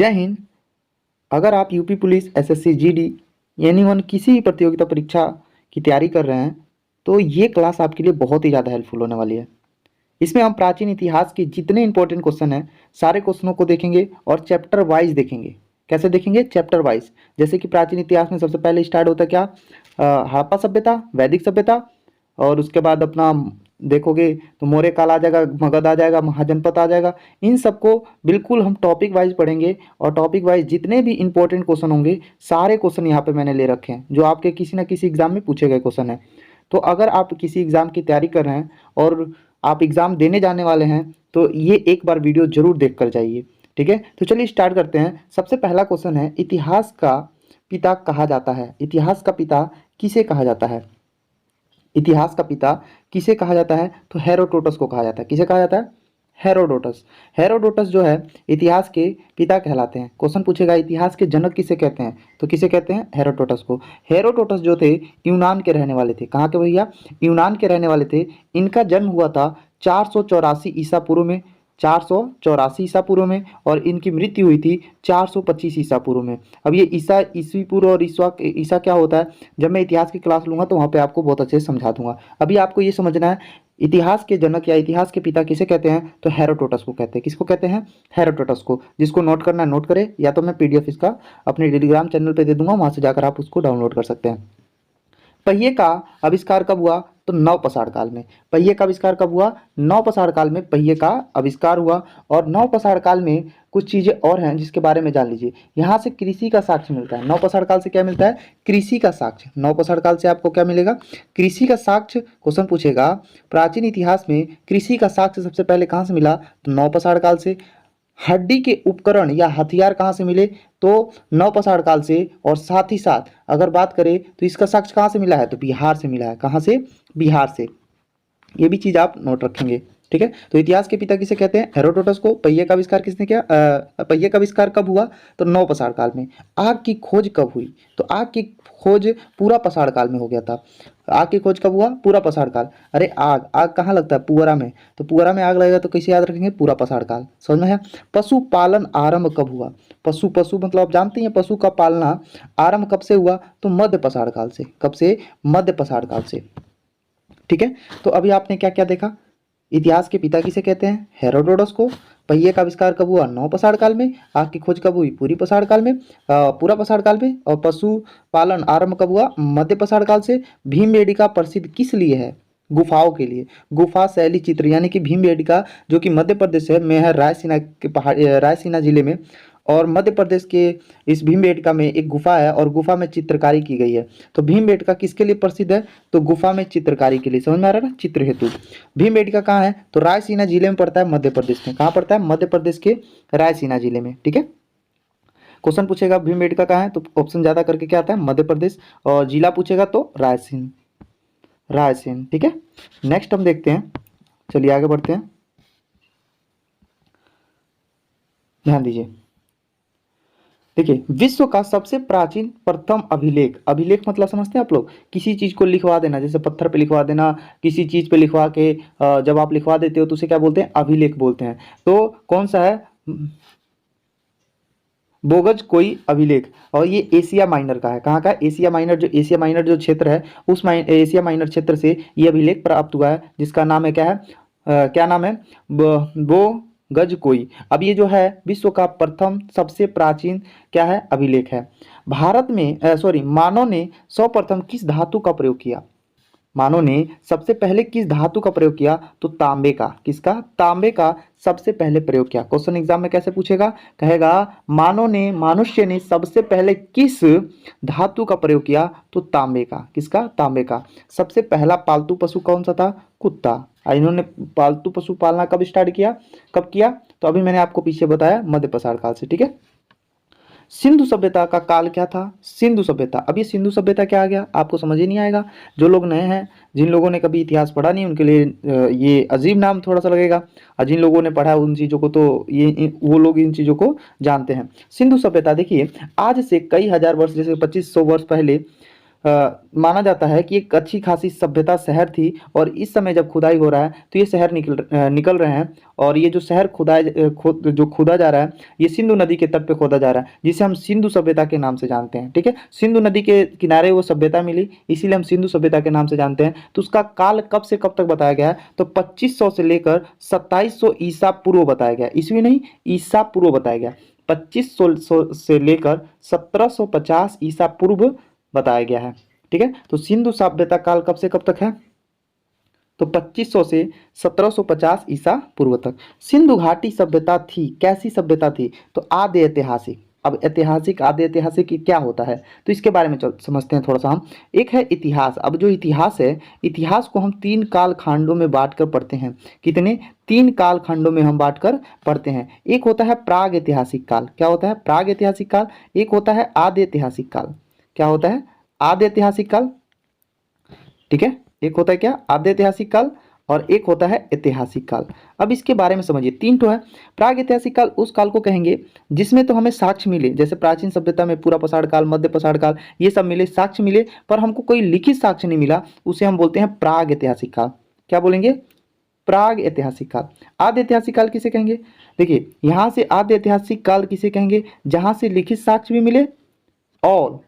जय हिंद। अगर आप UP police, SSC, GD, anyone किसी भी प्रतियोगिता परीक्षा की तैयारी कर रहे हैं तो ये क्लास आपके लिए बहुत ही ज़्यादा हेल्पफुल होने वाली है। इसमें हम प्राचीन इतिहास के जितने इंपॉर्टेंट क्वेश्चन हैं सारे क्वेश्चनों को देखेंगे और चैप्टर वाइज देखेंगे। कैसे देखेंगे? Chapter wise. जैसे कि प्राचीन इतिहास में सबसे पहले स्टार्ट होता है क्या? हड़प्पा सभ्यता, वैदिक सभ्यता, और उसके बाद अपना देखोगे तो मौर्य काल आ जाएगा, मगध आ जाएगा, महाजनपद आ जाएगा। इन सबको बिल्कुल हम टॉपिक वाइज पढ़ेंगे और टॉपिक वाइज जितने भी इंपॉर्टेंट क्वेश्चन होंगे सारे क्वेश्चन यहाँ पे मैंने ले रखे हैं जो आपके किसी ना किसी एग्जाम में पूछे गए क्वेश्चन हैं। तो अगर आप किसी एग्जाम की तैयारी कर रहे हैं और आप एग्जाम देने जाने वाले हैं तो ये एक बार वीडियो जरूर देख कर जाइए। ठीक है, तो चलिए स्टार्ट करते हैं। सबसे पहला क्वेश्चन है, इतिहास का पिता कहा जाता है। इतिहास का पिता किसे कहा जाता है? इतिहास का पिता किसे कहा जाता है? तो हेरोडोटस को कहा जाता है। किसे कहा जाता है? हेरोडोटस। हेरोडोटस जो है इतिहास के पिता कहलाते हैं। क्वेश्चन पूछेगा इतिहास के जनक किसे कहते हैं, तो किसे कहते हैं? हेरोडोटस को। हेरोडोटस जो थे यूनान के रहने वाले थे। कहाँ के भैया? यूनान के रहने वाले थे। इनका जन्म हुआ था 484 ईसा पूर्व में, 484 ईसा पूर्व में, और इनकी मृत्यु हुई थी 425 ईसा पूर्व में। अब ये ईसा, ईसवी पूर्व और ईसा क्या होता है, जब मैं इतिहास की क्लास लूंगा तो वहाँ पे आपको बहुत अच्छे से समझा दूंगा। अभी आपको ये समझना है इतिहास के जनक या इतिहास के पिता किसे कहते हैं? तो हेरोडोटस को कहते हैं। किसको कहते हैं? हेरोडोटस को। जिसको नोट करना है नोट करे, या तो मैं पीडीएफ इसका अपने टेलीग्राम चैनल पे दे दूंगा, वहां से जाकर आप उसको डाउनलोड कर सकते हैं। पहिए का आविष्कार कब हुआ? तो नवपषाण काल में। पहिए का आविष्कार कब हुआ? नवपषाण काल में पहिए का आविष्कार हुआ। और नवपषाण काल में कुछ चीजें और हैं जिसके बारे में जान लीजिए। यहाँ से कृषि का साक्ष्य मिलता है। नवपषाण काल से क्या मिलता है? कृषि का साक्ष्य। नवपषाण काल से आपको क्या मिलेगा? कृषि का साक्ष्य। क्वेश्चन पूछेगा प्राचीन इतिहास में कृषि का साक्ष्य सबसे पहले कहाँ से मिला? तो नवपषाण काल से। हड्डी के उपकरण या हथियार कहाँ से मिले? तो नवपषाण काल से। और साथ ही साथ अगर बात करें तो इसका साक्ष्य कहाँ से मिला है? तो बिहार से मिला है। कहाँ से? बिहार से। ये भी चीज आप नोट रखेंगे। ठीक है, तो इतिहास के पिता किसे कहते हैं? हेरोडोटस को। पहिए का आविष्कार किसने किया? पहिए का आविष्कार कब हुआ? तो नवपषाण काल में। आग की खोज कब हुई? तो आग की खोज पूरा पषाण काल में हो गया था। आग की खोज कब हुआ? पूरा पषाण काल। अरे आग आग कहाँ लगता है? पुअरा में। तो पुअरा में आग लगेगा तो कैसे याद रखेंगे? पूरा पषाण काल। समझ में है? पशुपालन आरंभ कब हुआ? पशु पशु मतलब आप जानते हैं पशु का पालना आरंभ कब से हुआ? तो मध्य पषाण काल से। कब से? मध्य पषाण काल से। ठीक है, तो अभी आपने क्या क्या देखा? इतिहास के पिता किसे कहते हैं? हेरोडोटस को। पहिए का आविष्कार कब हुआ? नवपषाण काल में। आग की खोज कब हुई? पूरी पषाण काल में, पूरा पषाण काल में। और पशु पालन आरंभ कब हुआ? मध्य पषाण काल से। भीमबेटका प्रसिद्ध किस लिए है? गुफाओं के लिए। गुफा शैली चित्र, यानी कि भीमबेटका जो कि मध्य प्रदेश में है, रायसीना के पहाड़, रायसीना जिले में। और मध्य प्रदेश के इस भीमबेटका में एक गुफा है और गुफा में चित्रकारी की गई है। तो भीमबेटका किसके लिए प्रसिद्ध है? तो गुफा में चित्रकारी के लिए। समझ में आ रहा है ना? चित्र हेतु। भीमबेटका कहाँ है? तो रायसीना जिले में पड़ता है, मध्य प्रदेश में। कहाँ पड़ता है? मध्य प्रदेश के रायसीना जिले में। ठीक है, क्वेश्चन पूछेगा भीमबेटका कहाँ है तो ऑप्शन ज्यादा करके क्या आता है? मध्य प्रदेश। और जिला पूछेगा तो रायसीन, रायसेन। ठीक है, नेक्स्ट हम देखते हैं। चलिए आगे बढ़ते हैं, ध्यान दीजिए। देखिए, विश्व का सबसे प्राचीन प्रथम अभिलेख। अभिलेख मतलब समझते हैं आप लोग? किसी चीज को लिखवा देना, जैसे पत्थर पे लिखवा देना, किसी चीज पे लिखवा के जब आप लिखवा देते हो तो उसे क्या बोलते हैं? अभिलेख बोलते हैं। तो कौन सा है? बोगज कोई अभिलेख। और ये एशिया माइनर का है। कहाँ का? Asia minor. जो एशिया माइनर जो क्षेत्र है उस एशिया माइनर क्षेत्र से ये अभिलेख प्राप्त हुआ है, जिसका नाम है क्या है? क्या नाम है? बो गज कोई। अब ये जो है विश्व का प्रथम सबसे प्राचीन क्या है? अभिलेख है। भारत में सॉरी, मानव ने सर्वप्रथम किस धातु का प्रयोग किया? मानव ने सबसे पहले किस धातु का प्रयोग किया? तो तांबे का। किसका? तांबे का सबसे पहले प्रयोग किया। क्वेश्चन एग्जाम में कैसे पूछेगा? कहेगा मानव ने, मनुष्य ने सबसे पहले किस धातु का प्रयोग किया? तो तांबे का। किसका? तांबे का। सबसे पहला पालतू पशु कौन सा था? कुत्ता। और इन्होंने पालतू पशु पालना कब स्टार्ट किया? कब किया? तो अभी मैंने आपको पीछे बताया, मध्य पषाण काल से। ठीक है, सिंधु सभ्यता का काल क्या था? सिंधु सभ्यता। अब ये सिंधु सभ्यता क्या आ गया? आपको समझ ही नहीं आएगा। जो लोग नए हैं, जिन लोगों ने कभी इतिहास पढ़ा नहीं, उनके लिए ये अजीब नाम थोड़ा सा लगेगा, और जिन लोगों ने पढ़ा है उन चीज़ों को तो वो लोग इन चीज़ों को जानते हैं। सिंधु सभ्यता देखिए, आज से कई हजार वर्ष, जैसे 2500 वर्ष पहले माना जाता है कि एक अच्छी खासी सभ्यता शहर थी और इस समय जब खुदाई हो रहा है तो ये शहर निकल रहे हैं और ये जो शहर जो खोदा जा रहा है ये सिंधु नदी के तट पे खोदा जा रहा है जिसे हम सिंधु सभ्यता के नाम से जानते हैं। ठीक है, सिंधु नदी के किनारे वो सभ्यता मिली इसीलिए हम सिंधु सभ्यता के नाम से जानते हैं। तो उसका काल कब से कब तक बताया गया है तो 2500 से लेकर 2700 ईसा पूर्व बताया गया, ईस्वी नहीं ईसा पूर्व बताया गया। 2500 से लेकर 1750 ईसा पूर्व बताया गया है। ठीक है, तो सिंधु सभ्यता काल कब से कब तक है तो 2500 से 1750 ईसा पूर्व तक। सिंधु घाटी सभ्यता थी, कैसी सभ्यता थी तो आदि ऐतिहासिक। अब ऐतिहासिक आदि ऐतिहासिक क्या होता है तो इसके बारे में समझते हैं थोड़ा सा हम। एक है इतिहास। अब जो इतिहास है, इतिहास को हम 3 काल खंडों में बांटकर पढ़ते हैं। कितने? 3 काल खंडों में हम बांटकर पढ़ते हैं। एक होता है प्राग ऐतिहासिक काल। क्या होता है? प्राग ऐतिहासिक काल। एक होता है आदि ऐतिहासिक काल। क्या होता है? आदि ऐतिहासिक काल। ठीक है, एक होता है क्या? आदि ऐतिहासिक काल और एक होता है ऐतिहासिक काल। अब इसके बारे में समझिए, 3 तो है। प्राग ऐतिहासिक काल उस काल को कहेंगे जिसमें तो हमें साक्ष्य मिले, जैसे प्राचीन सभ्यता में पूरा पाषाण काल, मध्य पाषाण काल, ये सब मिले, साक्ष्य मिले, पर हमको कोई लिखित साक्ष्य नहीं मिला, उसे हम बोलते हैं प्राग ऐतिहासिक काल। क्या बोलेंगे? प्राग ऐतिहासिक काल। आदि ऐतिहासिक काल किसे कहेंगे? देखिए, यहाँ से आदि ऐतिहासिक काल किसे कहेंगे? जहाँ से लिखित साक्ष्य भी मिले और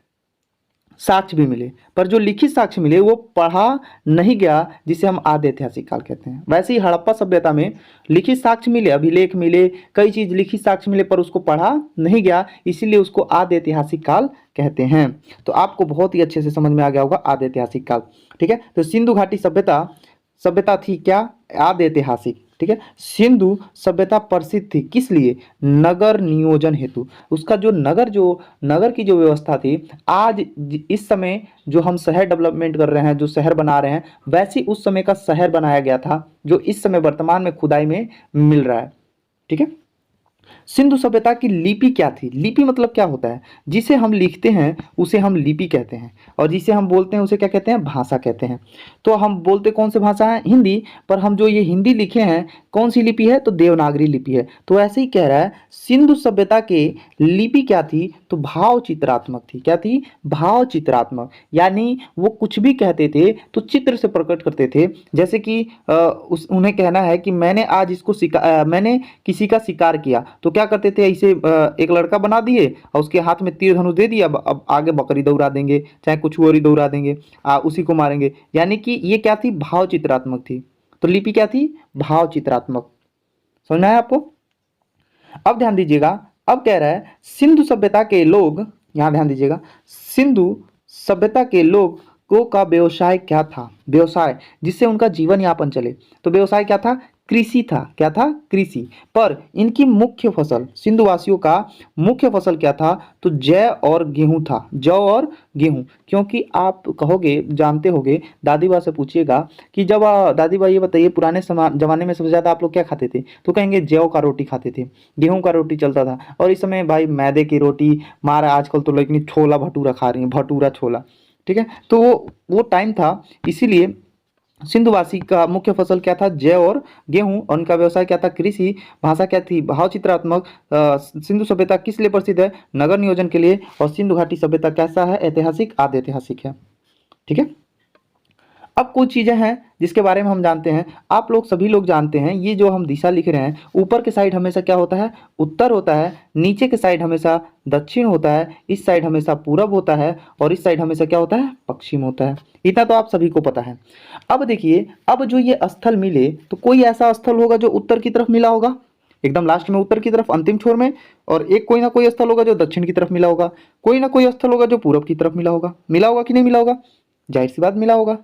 साक्ष्य भी मिले, पर जो लिखित साक्ष्य मिले वो पढ़ा नहीं गया, जिसे हम आदि ऐतिहासिक काल कहते हैं। वैसे ही हड़प्पा सभ्यता में लिखित साक्ष्य मिले, अभिलेख मिले, कई चीज लिखित साक्ष्य मिले, पर उसको पढ़ा नहीं गया, इसीलिए उसको आदि ऐतिहासिक काल कहते हैं। तो आपको बहुत ही अच्छे से समझ में आ गया होगा आदि ऐतिहासिक काल। ठीक है, तो सिंधु घाटी सभ्यता थी क्या? आदि ऐतिहासिक। ठीक है, सिंधु सभ्यता प्रसिद्ध थी किस लिए? नगर नियोजन हेतु। उसका जो नगर की जो व्यवस्था थी, आज इस समय जो हम शहर डेवलपमेंट कर रहे हैं, जो शहर बना रहे हैं, वैसे उस समय का शहर बनाया गया था जो इस समय वर्तमान में खुदाई में मिल रहा है। ठीक है, सिंधु सभ्यता की लिपि क्या थी? लिपि मतलब क्या होता है? जिसे हम लिखते हैं उसे हम लिपि कहते हैं और जिसे हम बोलते हैं उसे क्या कहते हैं? भाषा कहते हैं। तो हम बोलते कौन से भाषा है? हिंदी। पर हम जो ये हिंदी लिखे हैं कौन सी लिपि है? तो देवनागरी लिपि है। तो ऐसे ही कह रहा है सिंधु सभ्यता के लिपि क्या थी तो भाव चित्रात्मक थी। क्या थी? भाव चित्रात्मक, यानी वो कुछ भी कहते थे तो चित्र से प्रकट करते थे। जैसे कि उन्हें कहना है कि मैंने आज मैंने किसी का शिकार किया, तो क्या करते थे? इसे एक लड़का बना दिए और उसके हाथ में तीर धनुष दे दिया, अब आगे बकरी दौड़ा देंगे, चाहे कुछ और ही दौड़ा देंगे, उसी को मारेंगे। यानी कि ये क्या थी? भाव चित्रात्मक थी। तो लिपि क्या थी? भाव चित्रात्मक। समझ में आया आपको? अब ध्यान दीजिएगा, अब कह रहा है सिंधु सभ्यता के लोग, यहां ध्यान दीजिएगा, सिंधु सभ्यता के लोगों का व्यवसाय क्या था? व्यवसाय जिससे उनका जीवन यापन चले। तो व्यवसाय क्या था? कृषि था। क्या था? कृषि। पर इनकी मुख्य फसल, सिंधुवासियों का मुख्य फसल क्या था? तो जौ और गेहूं था। जौ और गेहूं। क्योंकि आप कहोगे, जानते होगे, दादी बा से पूछिएगा कि जब दादी बा ये बताइए पुराने जमाने में सबसे ज्यादा आप लोग क्या खाते थे? तो कहेंगे जौ का रोटी खाते थे, गेहूं का रोटी चलता था। और इस समय भाई मैदे की रोटी मारा, आजकल तो लेकिन छोला भटूरा खा रही है, भटूरा छोला। ठीक है, तो वो टाइम था, इसीलिए सिंधुवासी का मुख्य फसल क्या था? जौ और गेहूं। और उनका व्यवसाय क्या था? कृषि। भाषा क्या थी? भाव चित्रात्मक। सिंधु सभ्यता किस लिए प्रसिद्ध है? नगर नियोजन के लिए। और सिंधु घाटी सभ्यता कैसा है? ऐतिहासिक, आदि ऐतिहासिक है। ठीक है, अब कुछ चीजें हैं जिसके बारे में हम जानते हैं, आप लोग सभी लोग जानते हैं। ये जो हम दिशा लिख रहे हैं, ऊपर के साइड हमेशा क्या होता है? उत्तर होता है। नीचे के साइड हमेशा दक्षिण होता है। इस साइड हमेशा पूरब होता है और इस साइड हमेशा क्या होता है? पश्चिम होता है। इतना तो आप सभी को पता है। अब देखिए, अब जो ये स्थल मिले तो कोई ऐसा स्थल होगा जो उत्तर की तरफ मिला होगा, एकदम लास्ट में उत्तर की तरफ, अंतिम छोर में, और एक कोई ना कोई स्थल होगा जो दक्षिण की तरफ मिला होगा, कोई ना कोई स्थल होगा जो पूरब की तरफ मिला होगा। मिला होगा कि नहीं मिला होगा? जाहिर सी बात मिला होगा।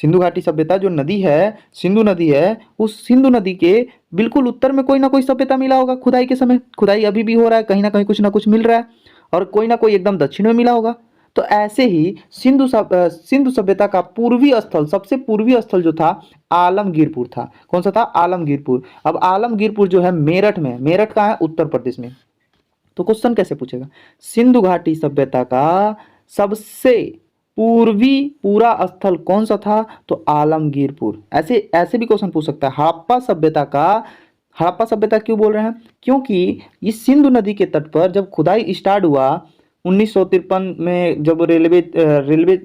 सिंधु घाटी सभ्यता जो नदी है, सिंधु नदी है, उस सिंधु नदी के बिल्कुल उत्तर में कोई ना कोई सभ्यता मिला होगा। खुदाई के समय, खुदाई अभी भी हो रहा है, कहीं ना कुछ मिल रहा है, और कोई ना कोई एकदम दक्षिण में मिला होगा। तो ऐसे ही सिंधु सभ्यता का पूर्वी स्थल, सबसे पूर्वी स्थल जो था, आलमगीरपुर था। कौन सा था? आलमगीरपुर। अब आलमगीरपुर जो है मेरठ में, मेरठ का है उत्तर प्रदेश में। तो क्वेश्चन कैसे पूछेगा? सिंधु घाटी सभ्यता का सबसे पूर्वी पूरा स्थल कौन सा था? तो आलमगीरपुर। ऐसे ऐसे भी क्वेश्चन पूछ सकता है। हड़प्पा सभ्यता क्यों बोल रहे हैं? क्योंकि इस सिंधु नदी के तट पर जब खुदाई स्टार्ट हुआ 1953 में जब रेलवे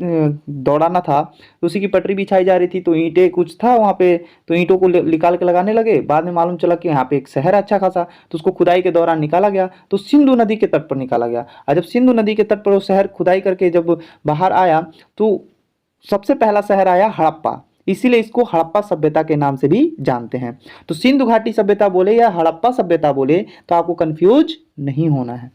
दौड़ाना था, तो उसी की पटरी बिछाई जा रही थी, तो ईंटें कुछ था वहाँ पे, तो ईंटों को निकाल के लगाने लगे। बाद में मालूम चला कि यहाँ पे एक शहर है अच्छा खासा, तो उसको खुदाई के दौरान निकाला गया, तो सिंधु नदी के तट पर निकाला गया। और जब सिंधु नदी के तट पर वो शहर खुदाई करके जब बाहर आया, तो सबसे पहला शहर आया हड़प्पा, इसीलिए इसको हड़प्पा सभ्यता के नाम से भी जानते हैं। तो सिंधु घाटी सभ्यता बोले या हड़प्पा सभ्यता बोले तो आपको कंफ्यूज नहीं होना है।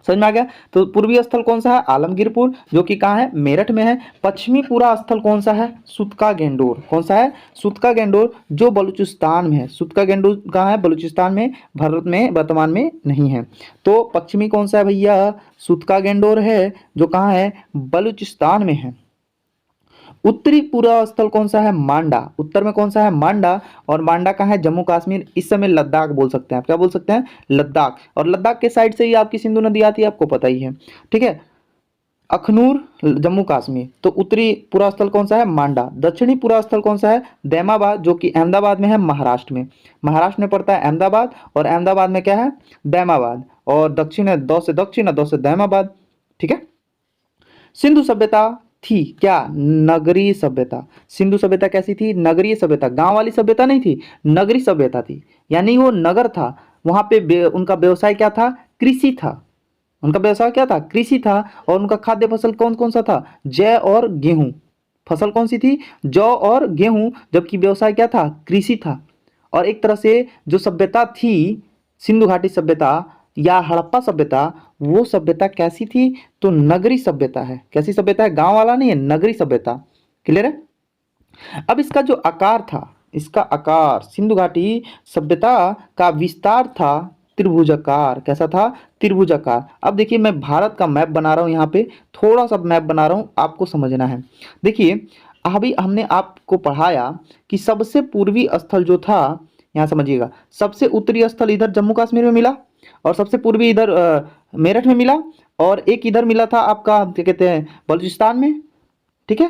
समझ में आ गया। तो पूर्वी स्थल कौन सा है? आलमगीरपुर, जो कि कहाँ है? मेरठ में है। पश्चिमी पूरा स्थल कौन सा है? सुतका गेंडोर। कौन सा है? सुतका गेंडोर, जो बलूचिस्तान में है। सुतका गेंडोर कहाँ है? बलूचिस्तान में, भारत में वर्तमान में नहीं है। तो पश्चिमी कौन सा है भैया? सुतका गेंडोर है, जो कहाँ है? बलूचिस्तान में है। उत्तरी पूरा स्थल कौन सा है? मांडा। उत्तर में कौन सा है? मांडा। और मांडा कहाँ है? जम्मू कश्मीर, इस समय लद्दाख बोल सकते हैं आप। क्या बोल सकते हैं? लद्दाख। और लद्दाख के साइड से ही आपकी सिंधु नदी आती है, आपको पता ही है। ठीक है। अखनूर, जम्मू कश्मीर। तो उत्तरी पूरा स्थल कौन सा है? मांडा। दक्षिणी पूरा स्थल कौन सा है? दैमाबाद, जो कि अहमदाबाद में है, महाराष्ट्र में। महाराष्ट्र में पड़ता है अहमदाबाद, और अहमदाबाद में क्या है? दैमाबाद। और दक्षिण है, दौ से दक्षिण है, दौ से दैमाबाद। ठीक है। सिंधु सभ्यता थी क्या? नगरीय सभ्यता। सिंधु सभ्यता कैसी थी? नगरीय सभ्यता। गांव वाली सभ्यता नहीं थी, नगरीय सभ्यता थी। यानी वो नगर था, वहां पे उनका व्यवसाय क्या था? कृषि था। उनका व्यवसाय क्या था? कृषि था। और उनका खाद्य फसल कौन कौन सा था? जौ और गेहूं। फसल कौन सी थी? जौ और गेहूं। जबकि व्यवसाय क्या था? कृषि था। और एक तरह से जो सभ्यता थी, सिंधु घाटी सभ्यता या हड़प्पा सभ्यता, वो सभ्यता कैसी थी? तो नगरी सभ्यता है। कैसी सभ्यता है? गांव वाला नहीं है, नगरी सभ्यता। क्लियर है। अब इसका जो आकार था, इसका आकार, सिंधु घाटी सभ्यता का विस्तार था त्रिभुजाकार। कैसा था? त्रिभुजाकार। अब देखिए, मैं भारत का मैप बना रहा हूं, यहाँ पे थोड़ा सा मैप बना रहा हूं, आपको समझना है। देखिए, अभी हमने आपको पढ़ाया कि सबसे पूर्वी स्थल जो था, यहाँ समझिएगा, सबसे उत्तरी स्थल इधर जम्मू कश्मीर में मिला, और सबसे पूर्वी इधर मेरठ में मिला, और एक इधर मिला था आपका, क्या कहते हैं, बलूचिस्तान में। ठीक है।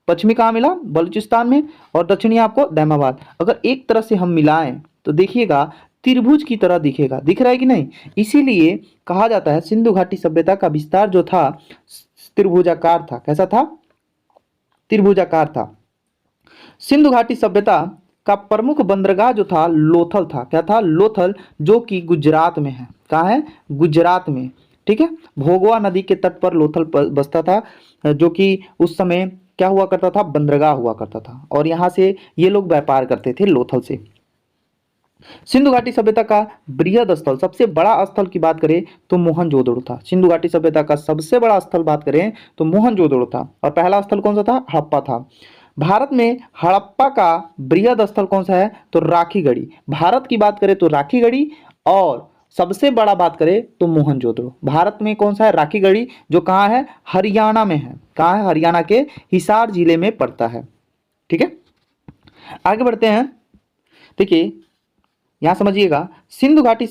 पश्चिमी कहाँ मिला? बलूचिस्तान में। और दक्षिणी आपको दैमाबाद। अगर एक तरह से हम मिलाएं तो देखिएगा त्रिभुज की तरह दिखेगा। दिख रहा है कि नहीं? इसीलिए कहा जाता है सिंधु घाटी सभ्यता का विस्तार जो था त्रिभुजाकार था। कैसा था? त्रिभुजाकार था। सिंधु घाटी सभ्यता का प्रमुख बंदरगाह जो था लोथल था। क्या था? लोथल, जो कि गुजरात में है। कहाँ है? गुजरात में। ठीक है। भोगवा नदी के तट पर लोथल बसता था, जो कि उस समय क्या हुआ करता था? बंदरगाह हुआ करता था, और यहाँ से ये लोग व्यापार करते थे लोथल से। सिंधु घाटी सभ्यता का बृहद स्थल, सबसे बड़ा स्थल की बात करें तो मोहनजोदड़ो था। सिंधु घाटी सभ्यता का सबसे बड़ा स्थल बात करें तो मोहनजोदड़ो था। और पहला स्थल कौन सा था? हड़प्पा था। भारत में हड़प्पा का बृहद स्थल कौन सा है? तो राखीगढ़ी। भारत की बात करें तो राखीगढ़ी, और सबसे बड़ा बात करें तो मोहनजोदड़ो। भारत में कौन सा है? राखीगढ़ी, जो कहाँ है? हरियाणा में है। कहाँ है? हरियाणा के हिसार जिले में पड़ता है। ठीक है। आगे बढ़ते हैं। देखिए, यहां समझिएगा, सिंधु घाटी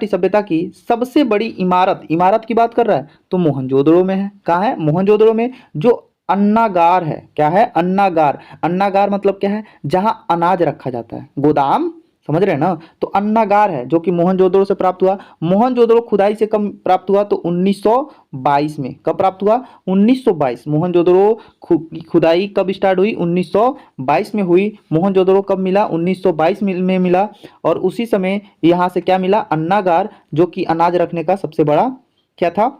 सभ्यता की सबसे बड़ी इमारत, इमारत की बात कर रहा है तो मोहनजोदड़ो में है। कहाँ है? मोहनजोदड़ो में, जो अन्नागार है। क्या है? अन्नागार। अन्नागार मतलब क्या है? जहां अनाज रखा जाता है, गोदाम। समझ रहे हैं ना? तो अन्नागार है, जो कि मोहनजोदड़ो से प्राप्त हुआ। मोहनजोदड़ो खुदाई से कब प्राप्त हुआ? तो 1922 में। कब प्राप्त हुआ? 1922। मोहनजोदड़ो खुदाई कब स्टार्ट हुई? 1922 में हुई। मोहनजोदड़ो कब मिला? 1922 में मिला। और उसी समय यहाँ से क्या मिला? अन्नागार, जो कि अनाज रखने का सबसे बड़ा क्या था?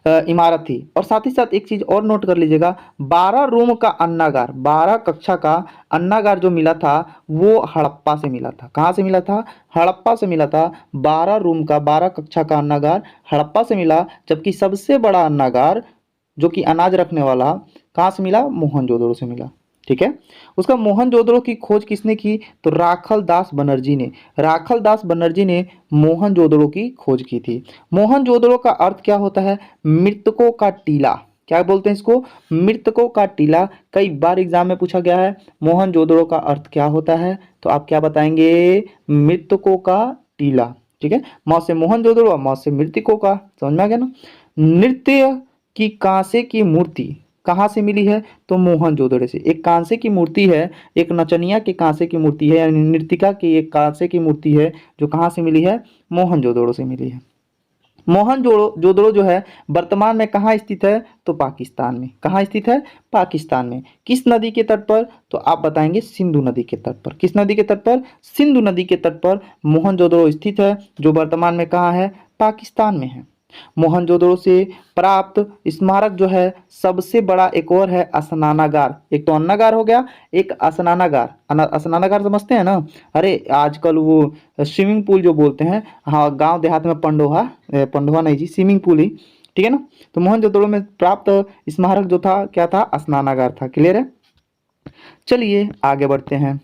इमारत थी। और साथ ही साथ एक चीज और नोट कर लीजिएगा, 12 रूम का अन्नागार, 12 कक्षा का अन्नागार जो मिला था वो हड़प्पा से मिला था। कहाँ से मिला था? हड़प्पा से मिला था। 12 रूम का, 12 कक्षा का अन्नागार हड़प्पा से मिला। जबकि सबसे बड़ा अन्नागार, जो कि अनाज रखने वाला, कहाँ से मिला? मोहनजोदड़ो से मिला। ठीक है। उसका मोहनजोदड़ो की खोज किसने की? तो राखल दास बनर्जी ने। राखल दास बनर्जी ने मोहनजोदड़ो की खोज की थी। मोहनजोदड़ो का अर्थ क्या होता है? मृतकों का टीला। क्या बोलते हैं इसको? मृतकों का टीला। कई बार एग्जाम में पूछा गया है मोहनजोदड़ो का अर्थ क्या होता है, तो आप क्या बताएंगे? मृतकों का टीला। ठीक है। मौ से मोहनजोदड़ो, मौ से मृतकों का। समझ में आ गया ना? नृत्य की कांसे की मूर्ति कहाँ से मिली है? तो मोहनजोदड़ो से। एक कांसे की मूर्ति है, एक नचनिया की कांसे की मूर्ति है, यानी नृतिका की एक कांसे की मूर्ति है, जो कहाँ से मिली है? मोहनजोदड़ो से मिली है। मोहनजोदड़ो जो है वर्तमान में कहाँ स्थित है? तो पाकिस्तान में। कहाँ स्थित है? पाकिस्तान में। किस नदी के तट पर? तो आप बताएंगे सिंधु नदी के तट पर। किस नदी के तट पर? सिंधु नदी के तट पर मोहनजोदड़ो स्थित है, जो वर्तमान में कहाँ है? पाकिस्तान में है। मोहनजोदड़ो से प्राप्त स्मारक जो है सबसे बड़ा एक और है स्नानागार। एक तो अन्नागार हो गया, एक स्नानागार। स्नानागार समझते हैं ना? अरे आजकल वो स्विमिंग पूल जो बोलते हैं, हाँ गांव देहात में पंडोहा, पंडोहा नहीं जी, स्विमिंग पूल ही, ठीक है ना? तो मोहनजोदड़ो में प्राप्त स्मारक जो था क्या था? स्नानागार था। क्लियर है? चलिए आगे बढ़ते हैं।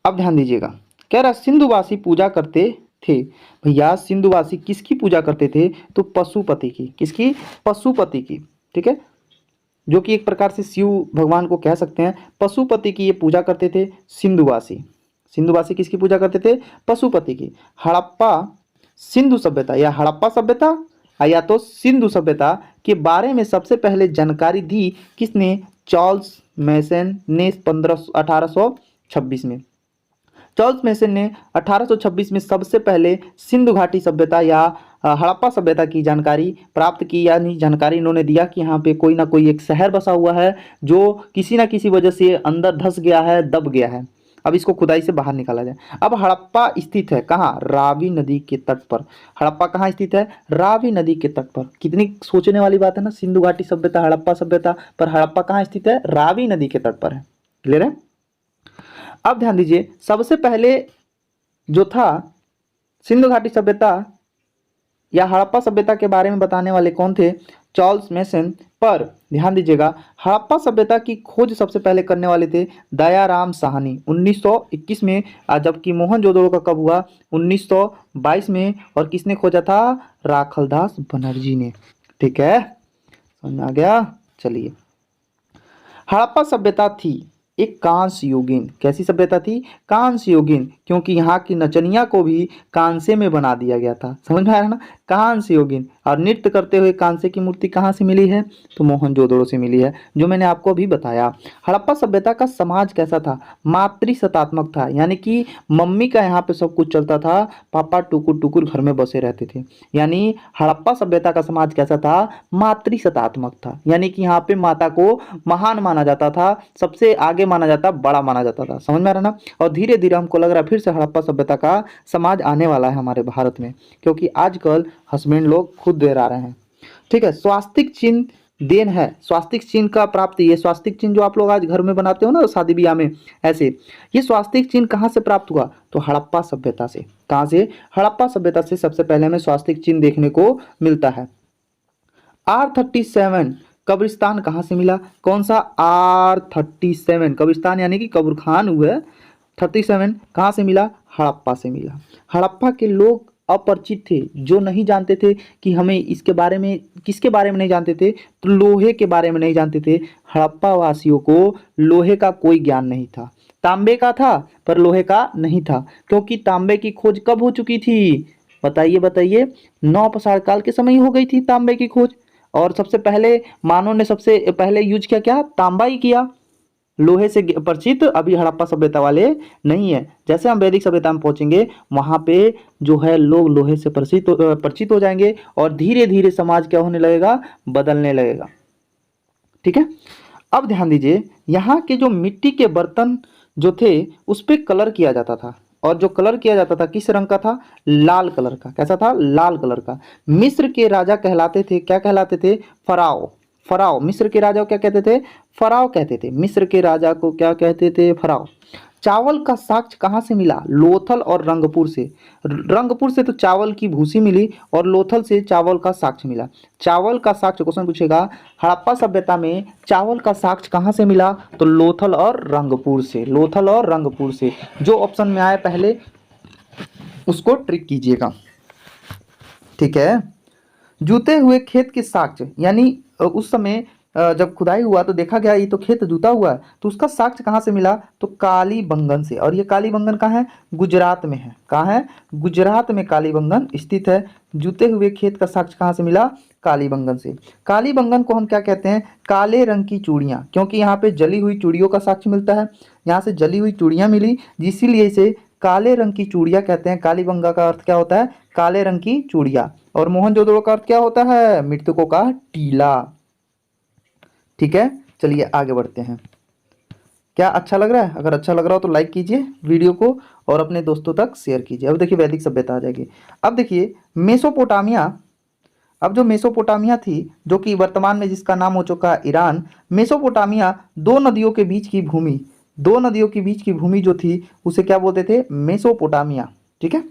अब ध्यान दीजिएगा, कह रहा सिंधुवासी पूजा करते थे। भैया सिंधुवासी किसकी पूजा करते थे? तो पशुपति की। किसकी? पशुपति की। ठीक है, जो कि एक प्रकार से शिव भगवान को कह सकते हैं। पशुपति की ये पूजा करते थे सिंधुवासी। सिंधुवासी किसकी पूजा करते थे? पशुपति की। हड़प्पा सिंधु सभ्यता या हड़प्पा सभ्यता या तो सिंधु सभ्यता के बारे में सबसे पहले जानकारी दी किसने? चार्ल्स मैसन ने 1826 में। चार्ल्स मैसन ने 1826 में सबसे पहले सिंधु घाटी सभ्यता या हड़प्पा सभ्यता की जानकारी प्राप्त की, यानी जानकारी इन्होंने दिया कि यहाँ पे कोई ना कोई एक शहर बसा हुआ है जो किसी ना किसी वजह से अंदर धंस गया है, दब गया है। अब इसको खुदाई से बाहर निकाला जाए। अब हड़प्पा स्थित है कहाँ? रावी नदी के तट पर। हड़प्पा कहाँ स्थित है? रावी नदी के तट पर। कितनी सोचने वाली बात है ना, सिंधु घाटी सभ्यता, हड़प्पा सभ्यता, पर हड़प्पा कहाँ स्थित है? रावी नदी के तट पर है। क्लियर है? अब ध्यान दीजिए, सबसे पहले जो था सिंधु घाटी सभ्यता या हड़प्पा सभ्यता के बारे में बताने वाले कौन थे? चार्ल्स मैसन। पर ध्यान दीजिएगा, हड़प्पा सभ्यता की खोज सबसे पहले करने वाले थे दयाराम साहनी 1921 में, जबकि मोहनजोदड़ो का कब हुआ? 1922 में। और किसने खोजा था? राखलदास बनर्जी ने। ठीक है, समझ में आ गया? चलिए, हड़प्पा सभ्यता थी एक कांस्य युगीन। कैसी सभ्यता थी? कांस्य युगीन, क्योंकि यहाँ की नचनिया को भी कांसे में बना दिया गया था। समझ में आया ना? कांस्य युगीन। और नृत्य करते हुए कांसे की मूर्ति कहाँ से मिली है? तो मोहनजोदड़ो से मिली है, जो मैंने आपको अभी बताया। हड़प्पा सभ्यता का समाज कैसा था? मातृसत्तात्मक था, यानी कि मम्मी का यहाँ पे सब कुछ चलता था, पापा टुकुर टुकुर घर में बसे रहते थे। यानी हड़प्पा सभ्यता का समाज कैसा था? मातृसत्तात्मक था, यानी कि यहाँ पे माता को महान माना जाता था, सबसे आगे माना जाता, बड़ा माना जाता था। समझ में आ रहा ना? और धीरे धीरे हमको लग रहा है फिर से हड़प्पा सभ्यता का समाज आने वाला है हमारे भारत में, क्योंकि आजकल हस्बैंड लोग खुद देर आ रहे हैं। ठीक है, स्वास्तिक चिन्ह देन है। स्वास्तिक चिन्ह का प्राप्ति, ये स्वास्तिक चिन्ह जो आप लोग आज घर में बनाते हो ना शादी ब्याह में ऐसे, ये स्वास्तिक चिन्ह कहाँ से प्राप्त हुआ? तो हड़प्पा सभ्यता से। कहाँ से? हड़प्पा सभ्यता से सबसे पहले हमें स्वास्तिक चिन्ह देखने को मिलता है। R37 कब्रिस्तान कहाँ से मिला? कौन सा? R37 कब्रिस्तान, यानी कि कब्रखान हुआ। 37 कहाँ से मिला? हड़प्पा से मिला। हड़प्पा के लोग अपरिचित थे, जो नहीं जानते थे कि हमें इसके बारे में, किसके बारे में नहीं जानते थे? तो लोहे के बारे में नहीं जानते थे। हड़प्पा वासियों को लोहे का कोई ज्ञान नहीं था। तांबे का था पर लोहे का नहीं था, क्योंकि तांबे की खोज कब हो चुकी थी? बताइए बताइए। नौपाषाण काल के समय ही हो गई थी तांबे की खोज। और सबसे पहले मानव ने सबसे पहले यूज किया क्या? तांबा ही किया। लोहे से परिचित अभी हड़प्पा सभ्यता वाले नहीं है। जैसे हम वैदिक सभ्यता में पहुंचेंगे, वहां पे जो है लोग लोहे से परिचित हो जाएंगे, और धीरे धीरे समाज क्या होने लगेगा? बदलने लगेगा। ठीक है, अब ध्यान दीजिए, यहाँ के जो मिट्टी के बर्तन जो थे उस पर कलर किया जाता था, और जो कलर किया जाता था किस रंग का था? लाल कलर का। कैसा था? लाल कलर का। मिस्र के राजा कहलाते थे, क्या कहलाते थे? फराओ। फराओ। मिस्र के राजा को क्या कहते थे? फराओ कहते थे। मिस्र के राजा को क्या कहते थे? फराओ। चावल का साक्ष्य कहाँ से मिला? लोथल और रंगपुर से। रंगपुर से तो चावल की भूसी मिली, और लोथल से चावल का साक्ष्य मिला। चावल का साक्ष्य क्वेश्चन पूछेगा, हड़प्पा सभ्यता में चावल का साक्ष्य कहाँ से मिला? तो लोथल और रंगपुर से। लोथल और रंगपुर से। जो ऑप्शन में आए पहले उसको ट्रिक कीजिएगा। ठीक है, जूते हुए खेत के साक्ष्य, यानी उस समय जब खुदाई हुआ तो देखा गया ये तो खेत जूता हुआ है, तो उसका साक्ष्य कहाँ से मिला? तो कालीबंगन से। और ये कालीबंगन कहाँ है? गुजरात में है। कहाँ है? गुजरात में कालीबंगन स्थित है। जूते हुए खेत का साक्ष्य कहाँ से मिला? कालीबंगन से। कालीबंगन को हम क्या कहते हैं? काले रंग की चूड़ियाँ, क्योंकि यहाँ पे जली हुई चूड़ियों का साक्ष्य मिलता है। यहाँ से जली हुई चूड़ियाँ मिली, इसीलिए इसे काले रंग की चूड़ियां कहते हैं। कालीबंगा का अर्थ क्या होता है? काले रंग की चूड़ियां। और मोहनजोदड़ो का अर्थ क्या होता है? मृतकों का टीला। ठीक है, चलिए आगे बढ़ते हैं। क्या अच्छा लग रहा है? अगर अच्छा लग रहा हो तो लाइक कीजिए वीडियो को और अपने दोस्तों तक शेयर कीजिए। अब देखिए वैदिक सभ्यता आ जाएगी। अब देखिए मेसोपोटामिया, अब जो मेसोपोटामिया थी, जो कि वर्तमान में जिसका नाम हो चुका है ईरान, मेसोपोटामिया दो नदियों के बीच की भूमि, दो नदियों के बीच की भूमि जो थी उसे क्या बोलते थे? मेसोपोटामिया। ठीक है,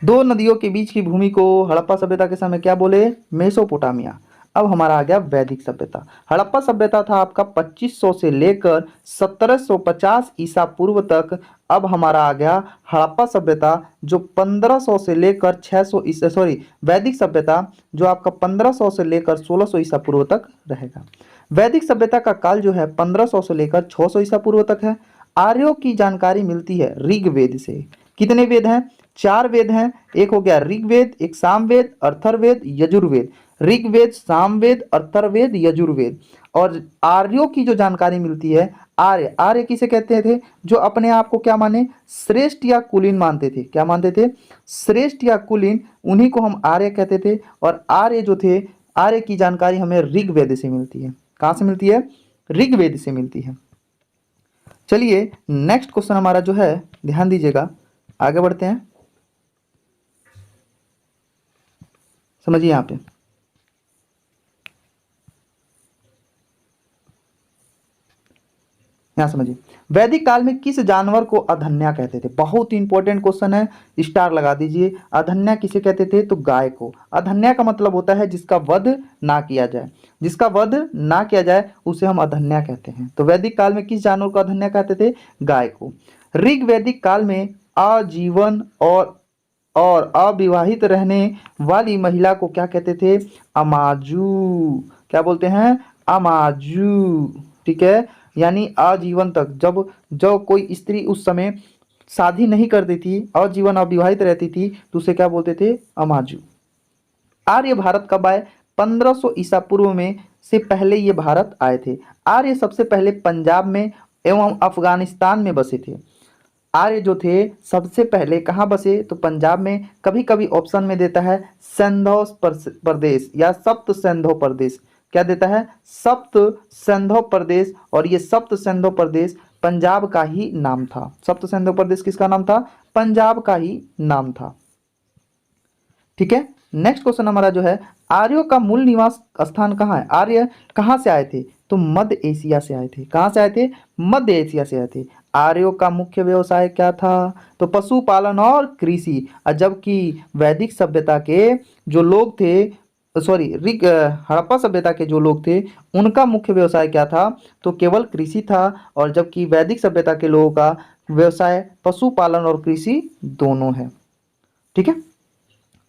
दो नदियों के बीच की भूमि को हड़प्पा सभ्यता के समय क्या बोले? मेसोपोटामिया। अब हमारा आ गया वैदिक सभ्यता। हड़प्पा सभ्यता था आपका 2500 से लेकर 1750 ईसा पूर्व तक। अब हमारा आ गया हड़प्पा सभ्यता जो 1500 से लेकर 600 ईसा, सॉरी, वैदिक सभ्यता जो आपका 1500 से लेकर 1600 ईसा पूर्व तक रहेगा। वैदिक सभ्यता का काल जो है 1500 से लेकर 600 ईसा पूर्व तक है। आर्यों की जानकारी मिलती है ऋग्वेद से। कितने वेद हैं? 4 वेद हैं। एक हो गया ऋग्वेद, एक सामवेद, अथर्ववेद, यजुर्वेद। ऋग्वेद, सामवेद, अथर्ववेद, यजुर्वेद। और आर्यों की जो जानकारी मिलती है, आर्य, आर्य किसे कहते थे? जो अपने आप को क्या माने? श्रेष्ठ या कुलीन मानते थे। क्या मानते थे? श्रेष्ठ या कुलीन, उन्हीं को हम आर्य कहते थे। और आर्य जो थे, आर्य की जानकारी हमें ऋग्वेद से मिलती है। कहाँ से मिलती है? ऋग्वेद से मिलती है। चलिए नेक्स्ट क्वेश्चन हमारा जो है, ध्यान दीजिएगा, आगे बढ़ते हैं। समझिए यहाँ पे, यहाँ समझिए, वैदिक काल में किस जानवर को अधन्या कहते थे? बहुत ही इंपॉर्टेंट क्वेश्चन है, स्टार लगा दीजिए। अधन्या किसे कहते थे? तो गाय को। अधन्या का मतलब होता है जिसका वध ना किया जाए, जिसका वध ना किया जाए उसे हम अधन्या कहते हैं। तो वैदिक काल में किस जानवर को अधन्या कहते थे? गाय को। ऋग वैदिक काल में आजीवन और अविवाहित रहने वाली महिला को क्या कहते थे? अमाजू। क्या बोलते हैं? अमाजू। ठीक है, यानी आजीवन तक, जब जब कोई स्त्री उस समय शादी नहीं करती थी, आजीवन अविवाहित रहती थी, तो उसे क्या बोलते थे? अमाजू। आर्य भारत कब आए? 1500 ईसा पूर्व में से पहले ये भारत आए थे। आर्य सबसे पहले पंजाब में एवं अफगानिस्तान में बसे थे। आर्य जो थे सबसे पहले कहाँ बसे? तो पंजाब में। कभी कभी ऑप्शन में देता है सिंधौ प्रदेश या सप्त सिंधौ प्रदेश। क्या देता है? सप्त सिंधौ प्रदेश। और ये सप्त सिंधौ प्रदेश पंजाब का ही नाम था। सप्त सिंधौ प्रदेश किसका नाम था? पंजाब का ही नाम था। ठीक है, नेक्स्ट क्वेश्चन हमारा जो है, आर्यों का मूल निवास स्थान कहाँ है? आर्य कहाँ से आए थे? तो मध्य एशिया से आए थे। कहाँ से आए थे? मध्य एशिया से आए थे। आर्यों का मुख्य व्यवसाय क्या था? तो पशुपालन और कृषि। जबकि वैदिक सभ्यता के जो लोग थे, सॉरी, हड़प्पा सभ्यता के जो लोग थे उनका मुख्य व्यवसाय क्या था? तो केवल कृषि था। और जबकि वैदिक सभ्यता के लोगों का व्यवसाय पशुपालन और कृषि दोनों है। ठीक है,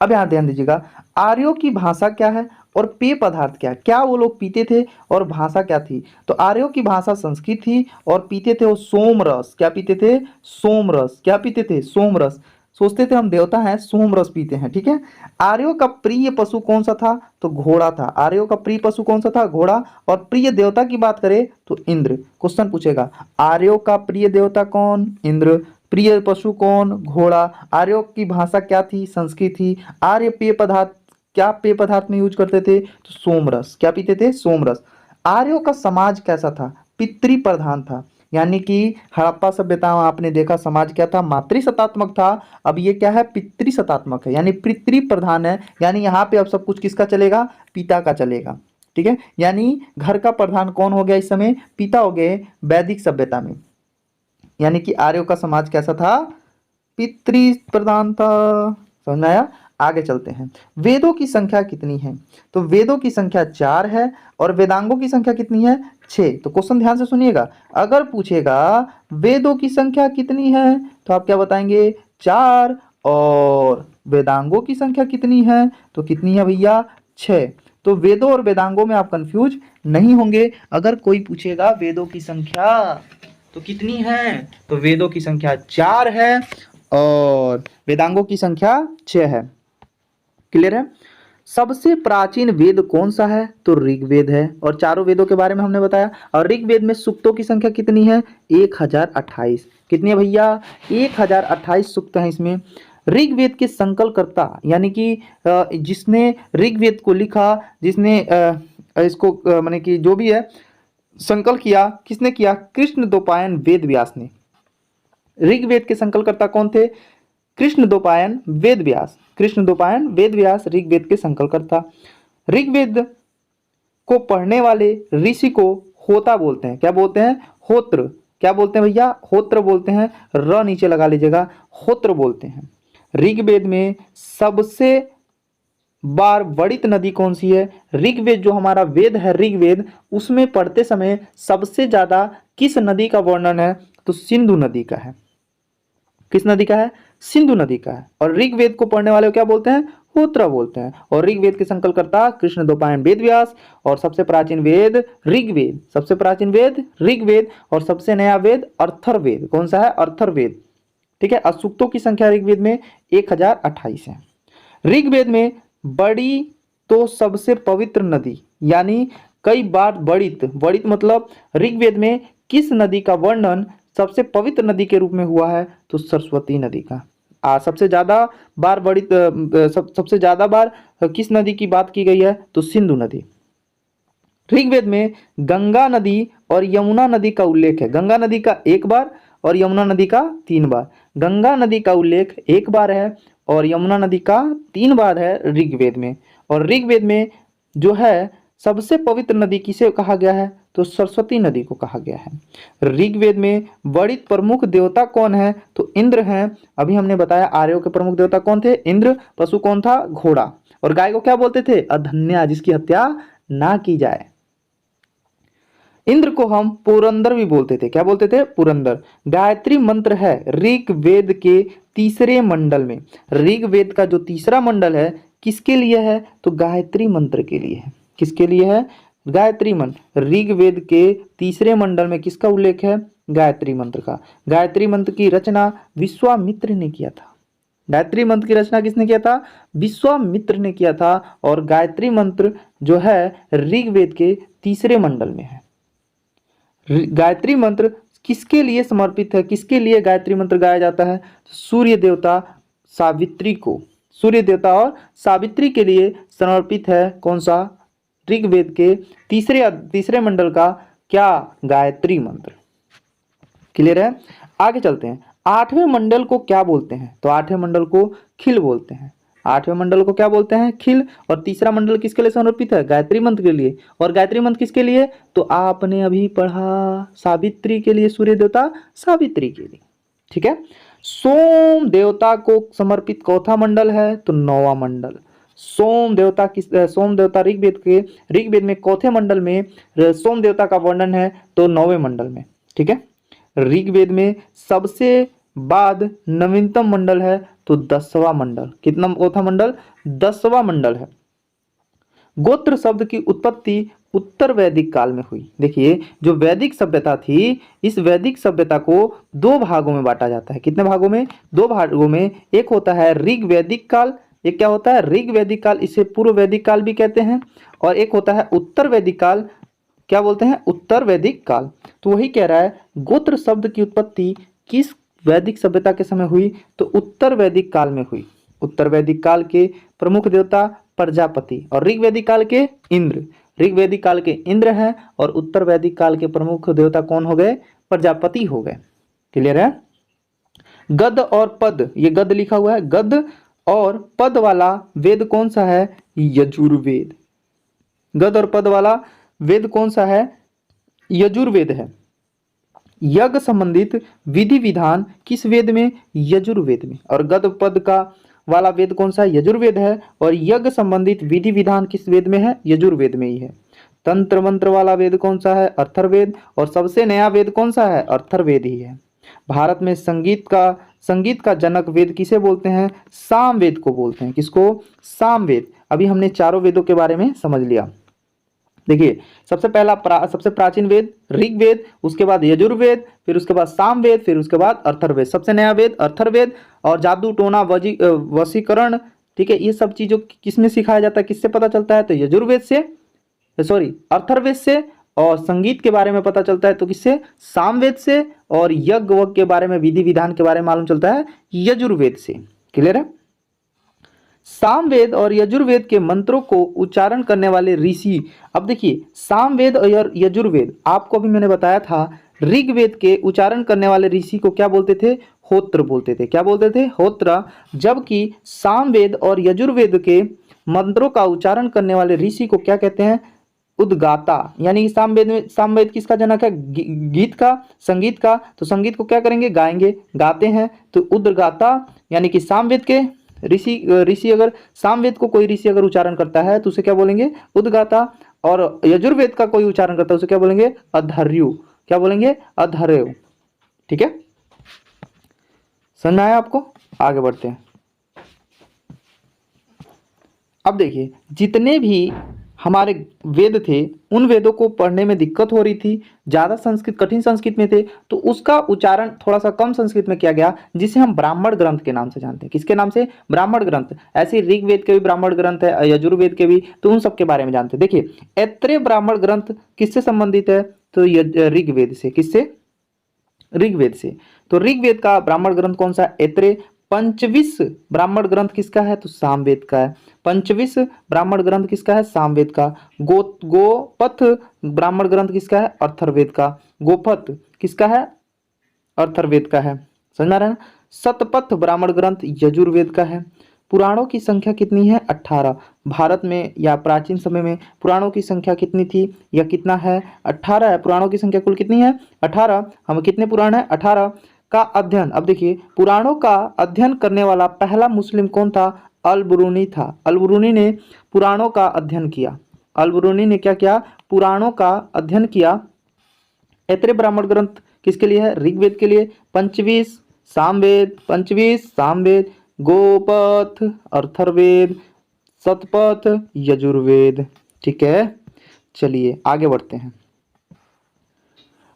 अब यहाँ ध्यान दीजिएगा, आर्यों की भाषा क्या है और पेय पदार्थ क्या है? क्या वो लोग पीते थे और भाषा क्या थी? तो आर्यों की भाषा संस्कृत थी और पीते थे वो सोम रस। क्या पीते थे? सोम रस। क्या पीते थे? सोम रस। सोचते थे हम देवता हैं, सोम रस पीते हैं। ठीक है, आर्यों का प्रिय पशु कौन सा था? तो घोड़ा था। आर्यों का प्रिय पशु कौन सा था? घोड़ा। और प्रिय देवता की बात करें तो इंद्र। क्वेश्चन पूछेगा, आर्यों का प्रिय देवता कौन? इंद्र। प्रिय पशु कौन? घोड़ा। आर्यों की भाषा क्या थी? संस्कृत थी। आर्य पेय पदार्थ, क्या पेय पदार्थ में यूज करते थे? तो सोमरस। क्या पीते थे? सोमरस। आर्यों का समाज कैसा था? पितृ प्रधान था। यानी कि हड़प्पा सभ्यता में आपने देखा समाज क्या था? मातृसत्तात्मक था। अब ये क्या है? पितृसत्तात्मक है, यानी पितृ प्रधान है। यानी यहाँ पे अब सब कुछ किसका चलेगा? पिता का चलेगा। ठीक है, यानी घर का प्रधान कौन हो गया इस समय? पिता हो गए वैदिक सभ्यता में। यानी कि आर्यों का समाज कैसा था? पितृ प्रधान था। समझ में आया? आगे चलते हैं। वेदों की संख्या कितनी है? तो वेदों की संख्या 4 है। और वेदांगों की संख्या कितनी है? 6। तो क्वेश्चन ध्यान से सुनिएगा, अगर पूछेगा वेदों की संख्या कितनी है तो आप क्या बताएंगे? 4। और वेदांगों की संख्या कितनी है? तो कितनी है भैया? 6। तो वेदों और वेदांगों में आप कंफ्यूज नहीं होंगे। अगर कोई पूछेगा वेदों की संख्या तो कितनी है, तो वेदों की संख्या 4 है और वेदांगों की संख्या 6 है। क्लियर है? सबसे प्राचीन वेद कौन सा है? तो ऋग्वेद है। और चारों वेदों के बारे में हमने बताया। और ऋग्वेद में सूक्तों की संख्या कितनी है? 1028। कितनी है भैया? 1028 सूक्त हैं इसमें। ऋग्वेद के संकलकर्ता यानी कि जिसने ऋग्वेद को लिखा, जिसने इसको माने कि जो भी है संकल्प किया, किसने किया? कृष्णद्वैपायन वेद व्यास ने। ऋग्वेद के संकलकर्ता कौन थे? कृष्णद्वैपायन वेद व्यास। कृष्णद्वैपायन वेद व्यास ऋग्वेद के संकलकर्ता। ऋग्वेद को पढ़ने वाले ऋषि को होता बोलते हैं। क्या बोलते हैं? होत्र। क्या बोलते हैं भैया? होत्र बोलते हैं। र नीचे लगा लीजिएगा, होत्र बोलते हैं। ऋग्वेद में सबसे बार वर्णित नदी कौन सी है? ऋग्वेद जो हमारा वेद है ऋग्वेद, उसमें पढ़ते समय सबसे ज्यादा किस नदी का वर्णन है? तो सिंधु नदी का है। किस नदी का है? सिंधु नदी का है। और ऋग्वेद को पढ़ने वाले को क्या बोलते हैं? होत्र बोलते हैं। और ऋग्वेद के संकलकर्ता कृष्णद्वैपायन वेद व्यास। और सबसे प्राचीन वेद ऋग्वेद। सबसे प्राचीन वेद ऋग्वेद। और सबसे नया वेद अथर्ववेद। कौन सा है? अथर्ववेद। ठीक है। सूक्तों की संख्या ऋग्वेद में 1028 है। ऋग्वेद में बड़ी तो सबसे पवित्र नदी, यानी कई बार वर्णित, वर्णित मतलब ऋग्वेद में किस नदी का वर्णन सबसे पवित्र नदी के रूप में हुआ है? तो सरस्वती नदी का। सबसे ज्यादा बार वर्णित सबसे ज्यादा बार किस नदी की बात की गई है? तो सिंधु नदी। ऋग्वेद में गंगा नदी और यमुना नदी का उल्लेख है। गंगा नदी का 1 बार और यमुना नदी का 3 बार। गंगा नदी का उल्लेख 1 बार है और यमुना नदी का 3 बार है ऋग्वेद में। और ऋग्वेद में जो है सबसे पवित्र नदी किसे कहा गया है? तो सरस्वती नदी को कहा गया है। ऋग्वेद में वर्णित प्रमुख देवता कौन है? तो इंद्र हैं। अभी हमने बताया आर्यों के प्रमुख देवता कौन थे? इंद्र। पशु कौन था? घोड़ा। और गाय को क्या बोलते थे? अधन्या, जिसकी हत्या ना की जाए। इंद्र को हम पुरंदर भी बोलते थे। क्या बोलते थे? पुरंदर। गायत्री मंत्र है ऋग्वेद के तीसरे मंडल में। ऋग्वेद का जो तीसरा मंडल है किसके लिए है? तो गायत्री मंत्र के लिए है। किसके लिए है? गायत्री मंत्र। ऋग्वेद के तीसरे मंडल में किसका उल्लेख है? गायत्री मंत्र का। गायत्री मंत्र की रचना विश्वामित्र ने किया था। गायत्री मंत्र की रचना किसने किया था? विश्वामित्र ने किया था। और गायत्री मंत्र जो है ऋग्वेद के तीसरे मंडल में है। गायत्री मंत्र किसके लिए समर्पित है? किसके लिए गायत्री मंत्र गाया जाता है? सूर्य देवता सावित्री को। सूर्य देवता और सावित्री के लिए समर्पित है। कौन सा? ऋग्वेद के तीसरे मंडल का क्या? गायत्री मंत्र। क्लियर है? आगे चलते हैं। 8वें मंडल को क्या बोलते हैं? तो 8वें मंडल को खिल बोलते हैं। 8वें मंडल को क्या बोलते हैं? खिल। और तीसरा मंडल किसके लिए समर्पित है? गायत्री मंत्र के लिए। और गायत्री मंत्र किसके लिए? तो आपने अभी पढ़ा, सावित्री के लिए, सूर्य देवता सावित्री के लिए। ठीक है। सोम देवता को समर्पित चौथा मंडल है तो 9वां मंडल। सोम देवता ऋग्वेद में चौथे मंडल में सोम देवता का वर्णन है तो 9वें मंडल में। ठीक है। ऋग्वेद में सबसे बाद नवीनतम मंडल है तो 10वां मंडल। कितना? चौथा मंडल 10वां मंडल है। गोत्र शब्द की उत्पत्ति उत्तर वैदिक काल में हुई। देखिए, जो वैदिक सभ्यता थी, इस वैदिक सभ्यता को 2 भागों में बांटा जाता है। कितने भागों में? 2 भागों में। एक होता है ऋग वैदिक काल। एक क्या होता है? ऋग वैदिक काल, इसे पूर्व वैदिक काल भी कहते हैं। और एक होता है उत्तर वैदिक काल। क्या बोलते हैं? उत्तर वैदिक काल। तो वही कह रहा है गोत्र शब्द की उत्पत्ति किस वैदिक सभ्यता के समय हुई? तो उत्तर वैदिक काल में हुई। उत्तर वैदिक काल के प्रमुख देवता प्रजापति और ऋग वैदिक काल के इंद्र। ऋग वैदिक काल के इंद्र हैं और उत्तर वैदिक काल के प्रमुख देवता कौन हो गए? प्रजापति हो गए। क्लियर है? गद और पद, ये गद लिखा हुआ है, गद और पद वाला वेद कौन सा है? यजुर्वेद। गद और पद वाला वेद कौन सा है? यजुर्वेद है। यज्ञ संबंधित विधि विधान किस वेद में? यजुर्वेद में। और गद पद का वाला वेद कौन सा है? यजुर्वेद है। और यज्ञ संबंधित विधि विधान किस वेद में है? यजुर्वेद में ही है। तंत्र मंत्र वाला वेद कौन सा है? अथर्ववेद। और सबसे नया वेद कौन सा है? अथर्ववेद ही है। भारत में संगीत का जनक वेद किसे बोलते हैं? सामवेद को बोलते हैं। किसको? सामवेद। अभी हमने चारों वेदों के बारे में समझ लिया। देखिए, सबसे प्राचीन वेद ऋग्वेद, उसके बाद यजुर्वेद, फिर उसके बाद सामवेद, फिर उसके बाद अथर्ववेद। सबसे नया वेद अथर्ववेद। और जादू टोना वशीकरण, ठीक है, ये सब चीज़ों किसमें सिखाया जाता है, किससे पता चलता है, तो यजुर्वेद से, सॉरी अथर्ववेद से। और संगीत के बारे में पता चलता है तो किससे, सामवेद से। और यज्ञ वज्ञ के बारे में, विधि विधान के बारे में मालूम चलता है यजुर्वेद से। क्लियर है। सामवेद और यजुर्वेद के मंत्रों को उच्चारण करने वाले ऋषि, अब देखिए सामवेद और यजुर्वेद, आपको अभी मैंने बताया था ऋग्वेद के उच्चारण करने वाले ऋषि को क्या बोलते थे, होत्र बोलते थे। क्या बोलते थे, होत्र। जबकि सामवेद और यजुर्वेद के मंत्रों का उच्चारण करने वाले ऋषि को क्या कहते हैं, उद्गाता। यानी सामवेद में, सामवेद किसका जनक है, गीत का, संगीत का। तो संगीत को क्या करेंगे, गाएंगे, गाते हैं। तो उद्गाता यानी कि सामवेद के ऋषि अगर सामवेद को कोई ऋषि अगर उच्चारण करता है तो उसे क्या बोलेंगे, उद्गाता। और यजुर्वेद का कोई उच्चारण करता है उसे क्या बोलेंगे, अधर्यु। क्या बोलेंगे, अधर्यु। ठीक है, समझ में आया आपको। आगे बढ़ते हैं। अब देखिए जितने भी हमारे वेद थे उन वेदों को पढ़ने में दिक्कत हो रही थी, ज़्यादा संस्कृत, कठिन संस्कृत में थे, तो उसका उच्चारण थोड़ा सा कम संस्कृत में किया गया, जिसे हम ब्राह्मण ग्रंथ के नाम से जानते हैं। किसके नाम से, ब्राह्मण ग्रंथ। ऐसे ऋग्वेद के भी ब्राह्मण ग्रंथ है, यजुर्वेद के भी, तो उन सब के बारे में जानते हैं। देखिए ऐत्रेय ब्राह्मण ग्रंथ किससे संबंधित है, तो ऋग्वेद से। किससे, ऋग्वेद से। तो ऋग्वेद का ब्राह्मण ग्रंथ कौन सा, ऐत्रेय। पंचविश ब्राह्मण ग्रंथ किसका है, तो सामवेद का है। पंचविश ब्राह्मण ग्रंथ किसका है, सामवेद का। गोपथ ब्राह्मण ग्रंथ किसका है, अथर्ववेद का। गोपथ किसका है, अथर्ववेद का है। समझ में आ रहा है ना। शतपथ ब्राह्मण ग्रंथ यजुर्वेद का है। पुराणों की संख्या कितनी है, 18। भारत में या प्राचीन समय में पुराणों की संख्या कितनी थी या कितना है, 18 है। पुराणों की संख्या कुल कितनी है, 18। हम कितने पुराण है, 18 का अध्ययन। अब देखिए पुराणों का अध्ययन करने वाला पहला मुस्लिम कौन था, अल-बुरूनी था। अल-बुरूनी ने पुराणों का अध्ययन किया। अल-बुरूनी ने क्या किया, पुराणों का अध्ययन किया। ऐत्रेय ब्राह्मण ग्रंथ किसके लिए है, ऋग्वेद के लिए। पंचविश सामवेद, पंचविश सामवेद, गोपथ अथर्ववेद, शतपथ यजुर्वेद। ठीक है, चलिए आगे बढ़ते हैं।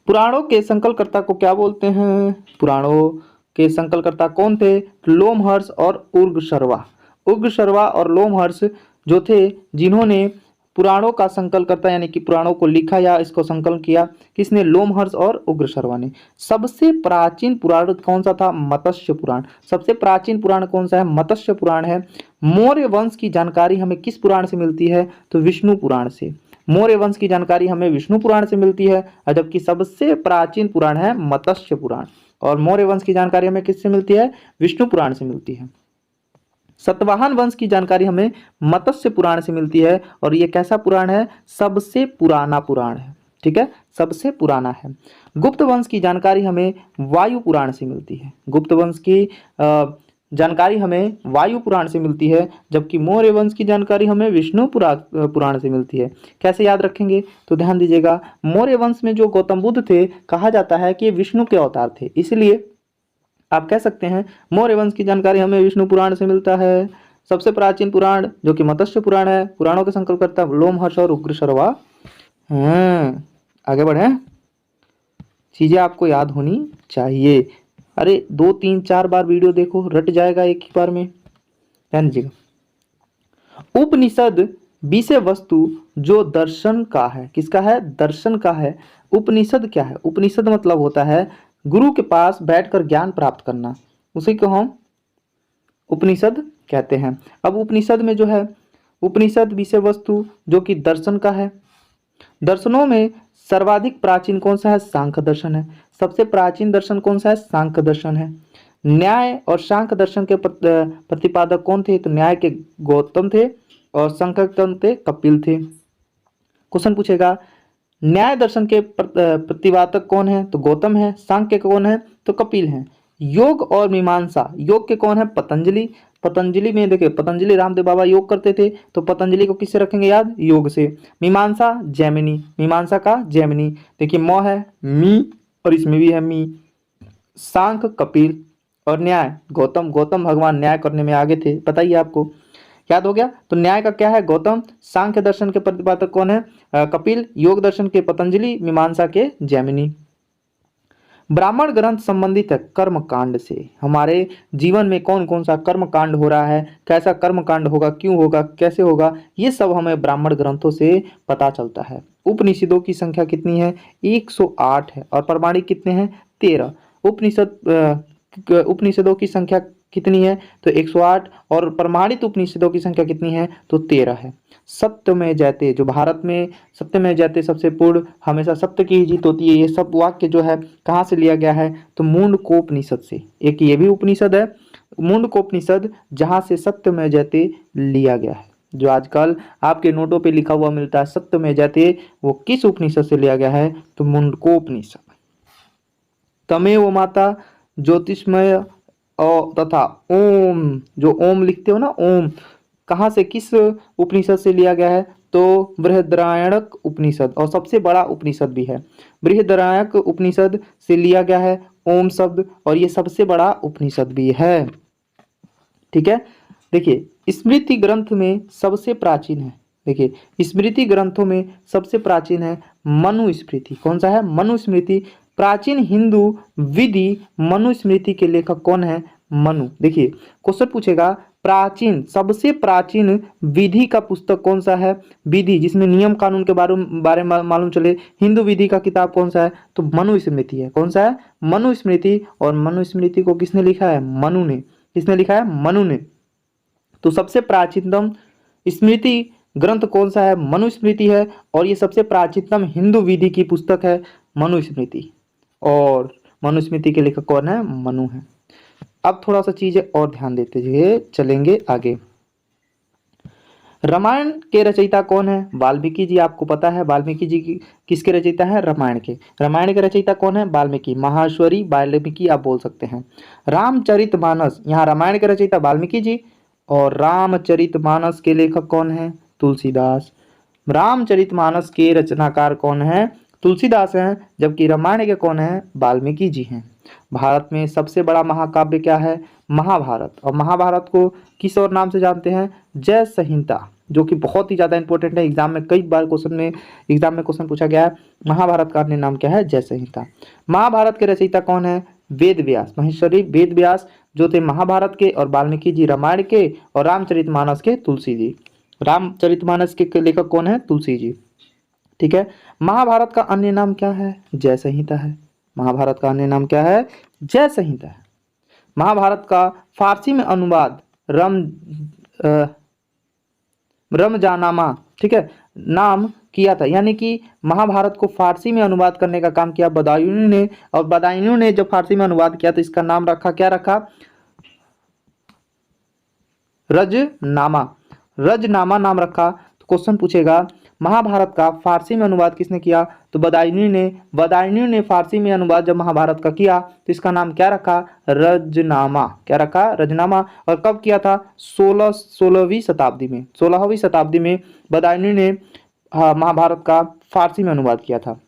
पुराणों के संकलकर्ता को क्या बोलते हैं, पुराणों के संकलकर्ता कौन थे, लोमहर्ष और उग्रशर्वा। उग्रशर्वा और लोमहर्ष जो थे, जिन्होंने पुराणों का संकलकर्ता यानी कि पुराणों को लिखा या इसको संकलन किया, किसने, लोमहर्ष और उग्रशर्वा ने। सबसे प्राचीन पुराण कौन सा था, मत्स्य पुराण। सबसे प्राचीन पुराण कौन सा है, मत्स्य पुराण है। मौर्य वंश की जानकारी हमें किस पुराण से मिलती है, तो विष्णु पुराण से। मौर्य वंश की जानकारी हमें विष्णु पुराण से मिलती है, जबकि सबसे प्राचीन पुराण है मत्स्य पुराण। और मौर्य वंश की जानकारी हमें किससे मिलती है, विष्णु पुराण से मिलती है। सतवाहन वंश की जानकारी हमें मत्स्य पुराण से मिलती है। और ये कैसा पुराण है, सबसे पुराना पुराण है। ठीक है, सबसे पुराना है। गुप्त वंश की जानकारी हमें वायु पुराण से मिलती है। गुप्त वंश की जानकारी हमें वायु पुराण से मिलती है, जबकि मौर्य वंश की जानकारी हमें विष्णु पुराण से मिलती है। कैसे याद रखेंगे, तो ध्यान दीजिएगा, मौर्य वंश में जो गौतम बुद्ध थे, कहा जाता है कि विष्णु के अवतार थे, इसलिए आप कह सकते हैं मौर्य वंश की जानकारी हमें विष्णु पुराण से मिलता है। सबसे प्राचीन पुराण जो कि मत्स्य पुराण है, पुराणों के संकलकर्ता लोमहर्ष और उग्रशर्वा। आगे बढ़े, चीजें आपको याद होनी चाहिए। अरे 2 3 4 बार वीडियो देखो, रट जाएगा एक ही बार में। ध्यान दीजिएगा। उपनिषद विषय वस्तु जो दर्शन का है, किसका है, दर्शन का है। उपनिषद क्या है, उपनिषद मतलब होता है गुरु के पास बैठकर ज्ञान प्राप्त करना, उसी को हम उपनिषद कहते हैं। अब उपनिषद में जो है, उपनिषद विषय वस्तु जो कि दर्शन का है। दर्शनों में सर्वाधिक प्राचीन कौन सा है, सांख्य दर्शन है। सबसे प्राचीन दर्शन कौन सा है, सांख्य दर्शन है। न्याय और सांख्य दर्शन के प्रतिपादक कौन थे, तो न्याय के गौतम थे और सांख्य थे कपिल थे। क्वेश्चन पूछेगा न्याय दर्शन के प्रतिपादक कौन है, तो गौतम है। सांख्य के कौन है, तो कपिल है। योग और मीमांसा, योग के कौन है, पतंजलि। पतंजलि में देखिए, पतंजलि रामदेव बाबा योग करते थे, तो पतंजलि को किससे रखेंगे याद, योग से। मीमांसा जैमिनी, मीमांसा का जैमिनी। देखिए म है, मी और इसमें भी है मी। सांख्य कपिल और न्याय गौतम। गौतम भगवान न्याय करने में आगे थे, बताइए आपको याद हो गया। तो न्याय का क्या है, गौतम। सांख्य दर्शन के प्रतिपादक कौन है, कपिल। योग दर्शन के पतंजलि, मीमांसा के जैमिनी। ब्राह्मण ग्रंथ संबंधित है कर्म कांड से। हमारे जीवन में कौन कौन सा कर्म कांड हो रहा है, कैसा कर्म कांड होगा, क्यों होगा, कैसे होगा, ये सब हमें ब्राह्मण ग्रंथों से पता चलता है। उपनिषदों की संख्या कितनी है? 108 है। और प्रमाणिक कितने हैं? 13। उपनिषदों की संख्या कितनी है? तो 108। और प्रमाणित उपनिषदों की संख्या कितनी है? तो 13 है। सत्य में जयते, जो भारत में सत्य में जयते सबसे पूर्ण, हमेशा सत्य की ही जीत होती है, ये सब वाक्य जो है कहाँ से लिया गया है? तो मुंडकोपनिषद से। एक ये भी उपनिषद है मुंडकोपनिषद, जहाँ से सत्य में जयते लिया गया है। जो आजकल आपके नोटों पे लिखा हुआ मिलता है सत्य में जयते, वो किस उपनिषद से लिया गया है? तो मुंडकोपनिषद। तमेव माता ज्योतिषमय और तथा ओम, जो ओम लिखते हो ना, ओम कहाँ से, किस उपनिषद से लिया गया है? तो बृहदारण्यक उपनिषद, और सबसे बड़ा उपनिषद भी है। बृहदारण्यक उपनिषद से लिया गया है ओम शब्द, और ये सबसे बड़ा उपनिषद भी है। ठीक है, देखिए स्मृति ग्रंथ में सबसे प्राचीन है। देखिए स्मृति ग्रंथों में सबसे प्राचीन है मनुस्मृति। कौन सा है? मनुस्मृति। प्राचीन हिंदू विधि मनुस्मृति के लेखक कौन है? मनु। देखिए क्वेश्चन पूछेगा प्राचीन, सबसे प्राचीन विधि का पुस्तक कौन सा है? विधि जिसमें नियम कानून के बारे में मालूम चले, हिंदू विधि का किताब कौन सा है? तो मनुस्मृति है। कौन सा है? मनुस्मृति। और मनुस्मृति को किसने लिखा है? मनु ने। किसने लिखा है? मनु ने। तो सबसे प्राचीनतम स्मृति ग्रंथ कौन सा है? मनुस्मृति है। और ये सबसे प्राचीनतम हिंदू विधि की पुस्तक है मनुस्मृति। और मनुस्मृति के लेखक कौन है? मनु है। अब थोड़ा सा चीजें और ध्यान देते हुए चलेंगे आगे। रामायण के रचयिता कौन है? वाल्मीकि जी। आपको पता है वाल्मीकि जी किसके रचयिता है? रामायण के। रामायण के रचयिता कौन है? वाल्मीकि। महाश्वरी वाल्मीकि आप बोल सकते हैं। रामचरितमानस, यहाँ रामायण के रचयिता वाल्मीकि जी, और रामचरितमानस के लेखक कौन है? तुलसीदास। रामचरितमानस के रचनाकार कौन है? तुलसीदास हैं। जबकि रामायण के कौन है? वाल्मीकि जी हैं। भारत में सबसे बड़ा महाकाव्य क्या है? महाभारत। और महाभारत को किस और नाम से जानते हैं? जय संहिता, जो कि बहुत ही ज्यादा इंपॉर्टेंट है। एग्जाम में कई बार क्वेश्चन पूछा गया है। महाभारत का अन्य नाम क्या है? जय संहिता। महाभारत के रचयिता कौन है? वेद व्यास, महेश्वरी वेद व्यास जो थे महाभारत के, और वाल्मीकि जी रामायण के, और रामचरितमानस के तुलसी जी। रामचरितमानस के लेखक कौन है? तुलसी जी। ठीक है। महाभारत का अन्य नाम क्या है? जय संहिता है। महाभारत का अन्य नाम क्या है? जय संहिता है। महाभारत का फारसी में अनुवाद रमजानामा, ठीक है, नाम किया था। यानी कि महाभारत को फारसी में अनुवाद करने का काम किया बदायूनी ने। और बदायूनी ने जब फारसी में अनुवाद किया तो इसका नाम रखा, क्या रखा? रजनामा। रजनामा नाम रखा। तो क्वेश्चन पूछेगा महाभारत का फारसी में अनुवाद किसने किया? तो बदायूनी ने। बदायूनी ने फारसी में अनुवाद जब महाभारत का किया तो इसका नाम क्या रखा? रजनामा। क्या रखा? रजनामा। और कब किया था? 16वीं शताब्दी में। 16वीं शताब्दी में बदायूनी ने महाभारत का फारसी में अनुवाद किया था।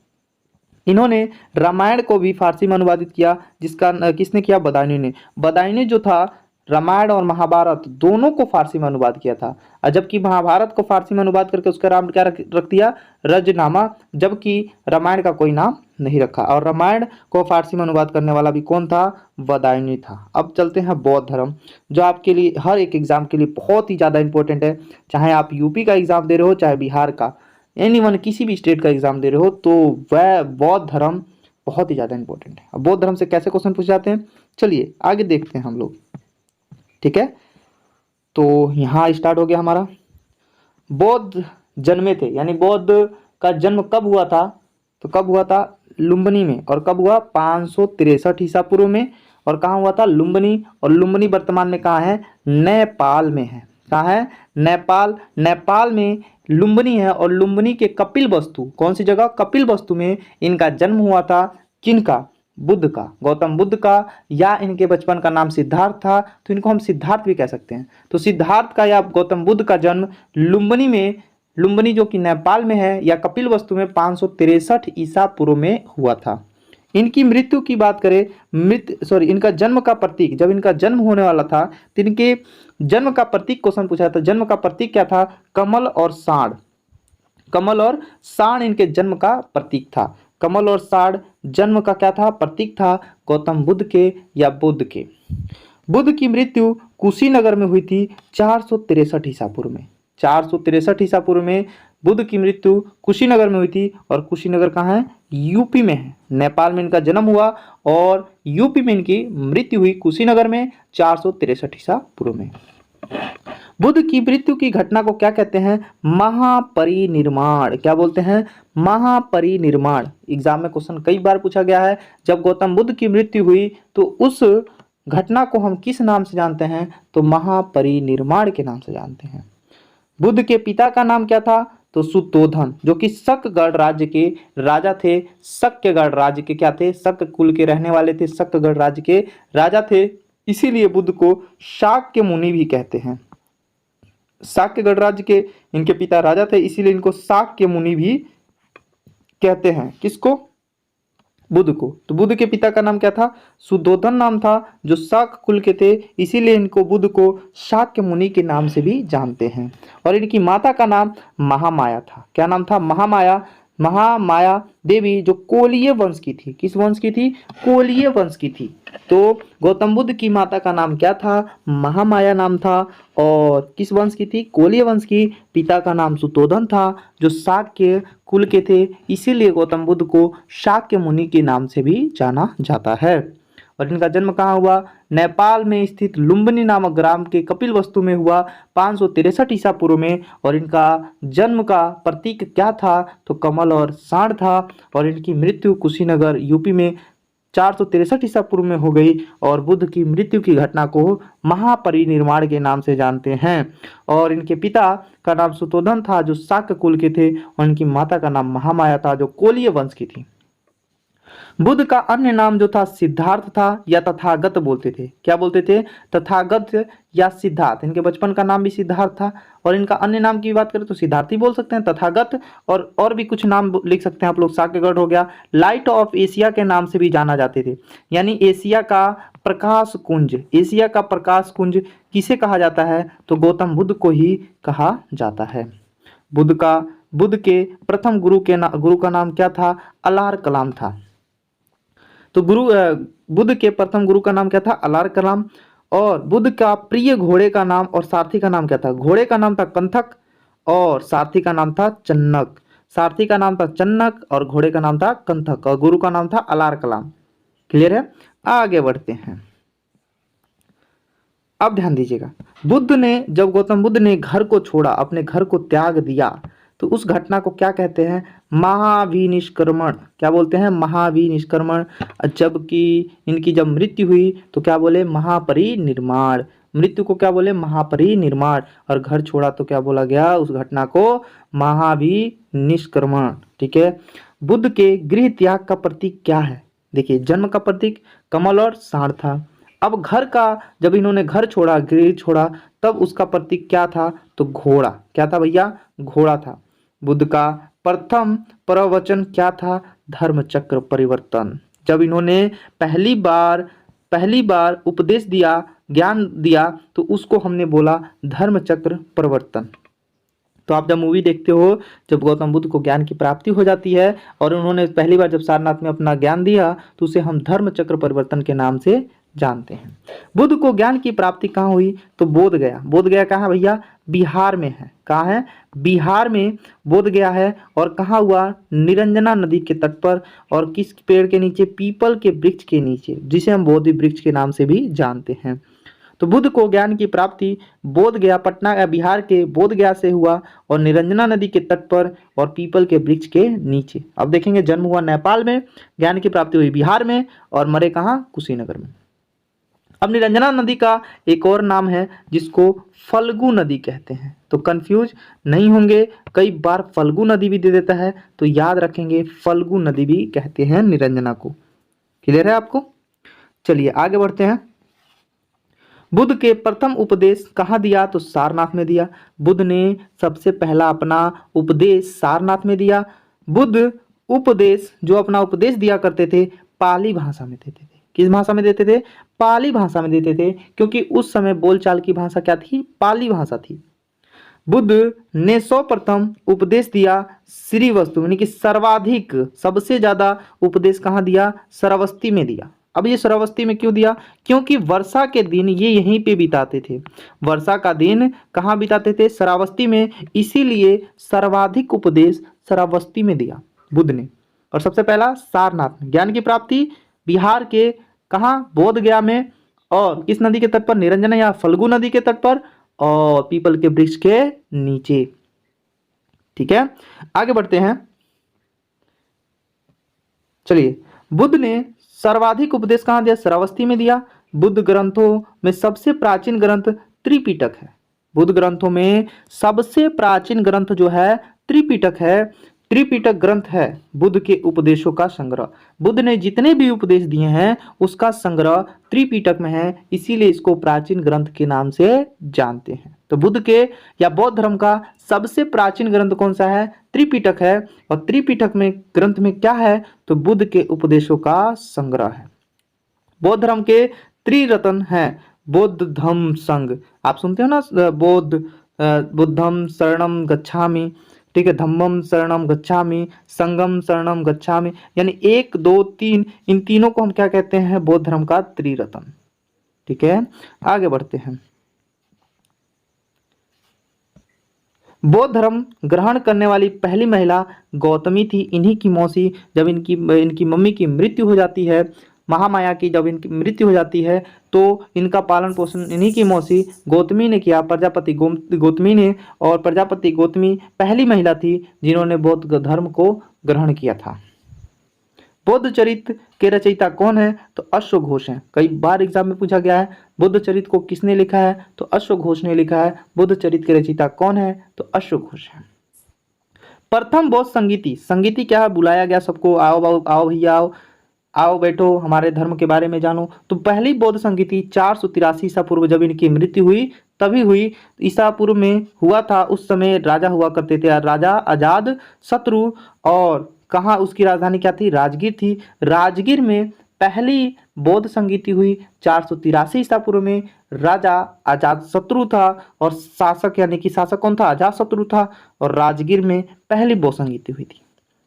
इन्होंने रामायण को भी फारसी में अनुवादित किया, जिसका किसने किया? बदायूनी ने। बदायूनी जो था रामायण और महाभारत दोनों को फारसी में अनुवाद किया था। और जबकि महाभारत को फारसी में अनुवाद करके उसका नाम क्या रख दिया? रजनामा। जबकि रामायण का कोई नाम नहीं रखा। और रामायण को फारसी में अनुवाद करने वाला भी कौन था? बदायूनी था। अब चलते हैं बौद्ध धर्म, जो आपके लिए हर एक एग्जाम के लिए बहुत ही ज़्यादा इंपॉर्टेंट है। चाहे आप यूपी का एग्जाम दे रहे हो, चाहे बिहार का, एनीवन किसी भी स्टेट का एग्जाम दे रहे हो, तो वह बौद्ध धर्म बहुत ही ज़्यादा इंपॉर्टेंट है। अब बौद्ध धर्म से कैसे क्वेश्चन पूछ जाते हैं, चलिए आगे देखते हैं हम लोग। ठीक है, तो यहाँ स्टार्ट हो गया हमारा। बौद्ध जन्मे थे, यानी बौद्ध का जन्म कब हुआ था? तो कब हुआ था? लुम्बिनी में। और कब हुआ? 563 ईसा पूर्व में। और कहाँ हुआ था? लुम्बिनी। और लुम्बिनी वर्तमान में कहाँ है? नेपाल में है। कहाँ है? नेपाल। नेपाल में लुम्बिनी है। और लुम्बिनी के कपिलवस्तु, कौन सी जगह? कपिलवस्तु में इनका जन्म हुआ था। किनका? बुद्ध का, गौतम बुद्ध का। या इनके बचपन का नाम सिद्धार्थ था, तो इनको हम सिद्धार्थ भी कह सकते हैं। तो सिद्धार्थ का या गौतम बुद्ध का जन्म लुम्बिनी में, लुम्बिनी जो कि नेपाल में है, या कपिलवस्तु में 563 ईसा पूर्व में हुआ था। इनकी मृत्यु की बात करें, इनका जन्म का प्रतीक, जब इनका जन्म होने वाला था तो इनके जन्म का प्रतीक क्वेश्चन पूछा था। जन्म का प्रतीक क्या था? कमल और साढ़। कमल और साढ़ इनके जन्म का प्रतीक था। कमल और साढ़ जन्म का क्या था, प्रतीक था गौतम बुद्ध के या बुद्ध के। बुद्ध की मृत्यु कुशीनगर में हुई थी 463 ईसा पूर्व में। 463 ईसा पूर्व में बुद्ध की मृत्यु कुशीनगर में हुई थी। और कुशीनगर कहाँ है, यूपी में है। नेपाल में इनका जन्म हुआ और यूपी में इनकी मृत्यु हुई कुशीनगर में 463 ईसा पूर्व में। बुद्ध की मृत्यु की घटना को क्या कहते हैं, महापरिनिर्वाण। क्या बोलते हैं, महापरिनिर्वाण। एग्जाम में क्वेश्चन कई बार पूछा गया है। जब गौतम बुद्ध की मृत्यु हुई तो उस घटना को हम किस नाम से जानते हैं, तो महापरिनिर्वाण के नाम से जानते हैं। बुद्ध के पिता का नाम क्या था, तो सुतोधन, जो कि शक्यगढ़ राज्य के राजा थे। शक्यगढ़ राज्य के क्या थे, शक कुल के रहने वाले थे, शक्यगढ़ राज्य के राजा थे। इसीलिए बुद्ध को शाक्य मुनि भी कहते हैं। शाक्यगढ़ राज्य के इनके पिता राजा थे, इसीलिए इनको शाक्य मुनि भी कहते हैं। किसको, बुद्ध को। तो बुद्ध के पिता का नाम क्या था, सुद्धोधन नाम था, जो शाक्य कुल के थे, इसीलिए इनको बुद्ध को शाक्य मुनि के नाम से भी जानते हैं। और इनकी माता का नाम महामाया था। क्या नाम था, महामाया। महामाया देवी जो कोलीय वंश की थी। किस वंश की थी, कोलीय वंश की थी। तो गौतम बुद्ध की माता का नाम क्या था, महामाया नाम था। और किस वंश की थी, कोलीय वंश की। पिता का नाम सुतोधन था, जो शाक्य कुल के थे, इसीलिए गौतम बुद्ध को शाक्य मुनि के नाम से भी जाना जाता है। और इनका जन्म कहाँ हुआ, नेपाल में स्थित लुम्बिनी नामक ग्राम के कपिलवस्तु में हुआ 563 ईसा पूर्व में। और इनका जन्म का प्रतीक क्या था, तो कमल और सांड था। और इनकी मृत्यु कुशीनगर यूपी में 463 ईसा पूर्व में हो गई। और बुद्ध की मृत्यु की घटना को महापरिनिर्वाण के नाम से जानते हैं। और इनके पिता का नाम सुतोधन था, जो शाक्य कुल के थे। और इनकी माता का नाम महामाया था, जो कोलीय वंश की थी। बुद्ध का अन्य नाम जो था सिद्धार्थ था, या तथागत बोलते थे। क्या बोलते थे, तथागत या सिद्धार्थ। इनके बचपन का नाम भी सिद्धार्थ था। और इनका अन्य नाम की बात करें तो सिद्धार्थ ही बोल सकते हैं, तथागत। और भी कुछ नाम लिख सकते हैं आप लोग। शाक्यगढ़ हो गया, लाइट ऑफ एशिया के नाम से भी जाना जाते थे, यानी एशिया का प्रकाश कुंज। एशिया का प्रकाश कुंज किसे कहा जाता है, तो गौतम बुद्ध को ही कहा जाता है। बुद्ध के प्रथम गुरु का नाम क्या था, अलार कलाम था। तो बुद्ध के प्रथम गुरु का नाम क्या था, अलार कलाम। और बुद्ध का प्रिय घोड़े का नाम और सारथी का नाम क्या था, घोड़े का नाम था कंथक और सारथी का नाम था चन्नक। सारथी का नाम था चन्नक और घोड़े का नाम था कंथक। और गुरु का नाम था अलार कलाम। क्लियर है, आगे बढ़ते हैं। अब ध्यान दीजिएगा, जब गौतम बुद्ध ने घर को छोड़ा, अपने घर को त्याग दिया, तो उस घटना को क्या कहते हैं, महाविनिष्क्रमण। क्या बोलते हैं, महाविनिष्क्रमण। जबकि इनकी जब मृत्यु हुई तो क्या बोले, महापरिनिर्वाण। मृत्यु को क्या बोले, महापरिनिर्वाण। और घर छोड़ा तो क्या बोला गया, उस घटना को महाविनिष्क्रमण। ठीक है। बुद्ध के गृह त्याग का प्रतीक क्या है, देखिए जन्म का प्रतीक कमल और सांड था। अब घर का, जब इन्होंने घर छोड़ा, गृह छोड़ा, तब उसका प्रतीक क्या था, तो घोड़ा। क्या था भैया, घोड़ा था। बुद्ध का प्रथम प्रवचन क्या था, धर्म चक्र परिवर्तन। जब इन्होंने पहली बार उपदेश दिया, ज्ञान दिया, तो उसको हमने बोला धर्म चक्र परिवर्तन। तो आप जब मूवी देखते हो, जब गौतम बुद्ध को ज्ञान की प्राप्ति हो जाती है और उन्होंने पहली बार जब सारनाथ में अपना ज्ञान दिया, तो उसे हम धर्म चक्र परिवर्तन के नाम से जानते हैं। बुद्ध को ज्ञान की प्राप्ति कहाँ हुई, तो बोध गया। बोध गया कहाँ भैया, बिहार में है। कहाँ है, बिहार में बोध गया है। और कहाँ हुआ, निरंजना नदी के तट पर। और किस पेड़ के नीचे, पीपल के वृक्ष के नीचे, जिसे हम बोधि वृक्ष के नाम से भी जानते हैं। तो बुद्ध को ज्ञान की प्राप्ति बोध गया, पटना बिहार के बोध गया से हुआ, और निरंजना नदी के तट पर और पीपल के वृक्ष के नीचे। अब देखेंगे, जन्म हुआ नेपाल में, ज्ञान की प्राप्ति हुई बिहार में, और मरे कहाँ, कुशीनगर में। अब निरंजना नदी का एक और नाम है जिसको फल्गु नदी कहते हैं। तो कंफ्यूज नहीं होंगे, कई बार फल्गु नदी भी दे देता है, तो याद रखेंगे फल्गु नदी भी कहते हैं निरंजना को। क्लियर है आपको, चलिए आगे बढ़ते हैं। बुद्ध के प्रथम उपदेश कहाँ दिया, तो सारनाथ में दिया। बुद्ध ने सबसे पहला अपना उपदेश सारनाथ में दिया। बुद्ध उपदेश, जो अपना उपदेश दिया करते थे, पाली भाषा में देते थे। किस भाषा में देते थे, पाली भाषा में देते थे, क्योंकि उस समय बोलचाल की भाषा क्या थी, पाली भाषा थी। बुद्ध ने सर्वप्रथम उपदेश दिया श्रीवस्तु यानी कि सर्वाधिक सबसे ज्यादा उपदेश कहाँ दिया? श्रावस्ती में दिया। अब ये श्रावस्ती में क्यों दिया? क्योंकि वर्षा के दिन ये यहीं पे बिताते थे। वर्षा का दिन कहाँ बिताते थे? श्रावस्ती में। इसीलिए सर्वाधिक उपदेश श्रावस्ती में दिया बुद्ध ने। और सबसे पहला सारनाथ में ज्ञान की प्राप्ति बिहार के कहाँ? बोध गया में। और किस नदी के तट पर? निरंजना या फल्गु नदी के तट पर और पीपल के वृक्ष के नीचे। ठीक है, आगे बढ़ते हैं। चलिए, बुद्ध ने सर्वाधिक उपदेश कहाँ दिया? श्रावस्ती में दिया। बुद्ध ग्रंथों में सबसे प्राचीन ग्रंथ त्रिपिटक है। बुद्ध ग्रंथों में सबसे प्राचीन ग्रंथ जो है त्रिपिटक है। त्रिपिटक ग्रंथ है बुद्ध के उपदेशों का संग्रह। बुद्ध ने जितने भी उपदेश दिए हैं उसका संग्रह त्रिपिटक में है, इसीलिए इसको प्राचीन ग्रंथ के नाम से जानते हैं। तो बुद्ध के या बौद्ध धर्म का सबसे प्राचीन ग्रंथ कौन सा है? त्रिपिटक है। और त्रिपिटक में ग्रंथ में क्या है? तो बुद्ध के उपदेशों का संग्रह है। बौद्ध धर्म के त्रिरत्न हैं बौद्ध धम्म संघ। आप सुनते हो ना, बुद्धम शरणम गच्छामि, ठीक है, धम्मम शरणम गच्छामि, संगम शरणम गच्छामि, यानी 1 2 3, इन तीनों को हम क्या कहते हैं? बौद्ध धर्म का त्रिरत्न। ठीक है, आगे बढ़ते हैं। बौद्ध धर्म ग्रहण करने वाली पहली महिला गौतमी थी। इन्हीं की मौसी, जब इनकी मम्मी की मृत्यु हो जाती है, महामाया की जब इनकी मृत्यु हो जाती है, तो इनका पालन पोषण इन्हीं की मौसी गौतमी ने किया, प्रजापति गौतमी ने। और प्रजापति गौतमी पहली महिला थी जिन्होंने बौद्ध धर्म को ग्रहण किया था। बुद्ध चरित्र के रचयिता कौन है? तो अश्वघोष हैं। कई बार एग्जाम में पूछा गया है बुद्ध चरित्र को किसने लिखा है? तो अश्वघोष ने लिखा है। बुद्ध चरित्र के रचयिता कौन है? तो अश्वघोष है। प्रथम बौद्ध संगीति, संगीति क्या है? बुलाया गया सबको, आओ आओ भैया आओ, आओ बैठो, हमारे धर्म के बारे में जानो। तो पहली बौद्ध संगीति 483 ईसा पूर्व जब इनकी मृत्यु हुई तभी हुई। ईसा पूर्व में हुआ था। उस समय राजा हुआ करते थे, राजा अजाद शत्रु। और कहाँ उसकी राजधानी क्या थी? राजगीर थी। राजगीर में पहली बौद्ध संगीति हुई 483 ईसा पूर्व में। राजा अजात शत्रु था और शासक यानी कि शासक कौन था? अजात शत्रु था। और राजगीर में पहली बौद्ध संगीति हुई थी।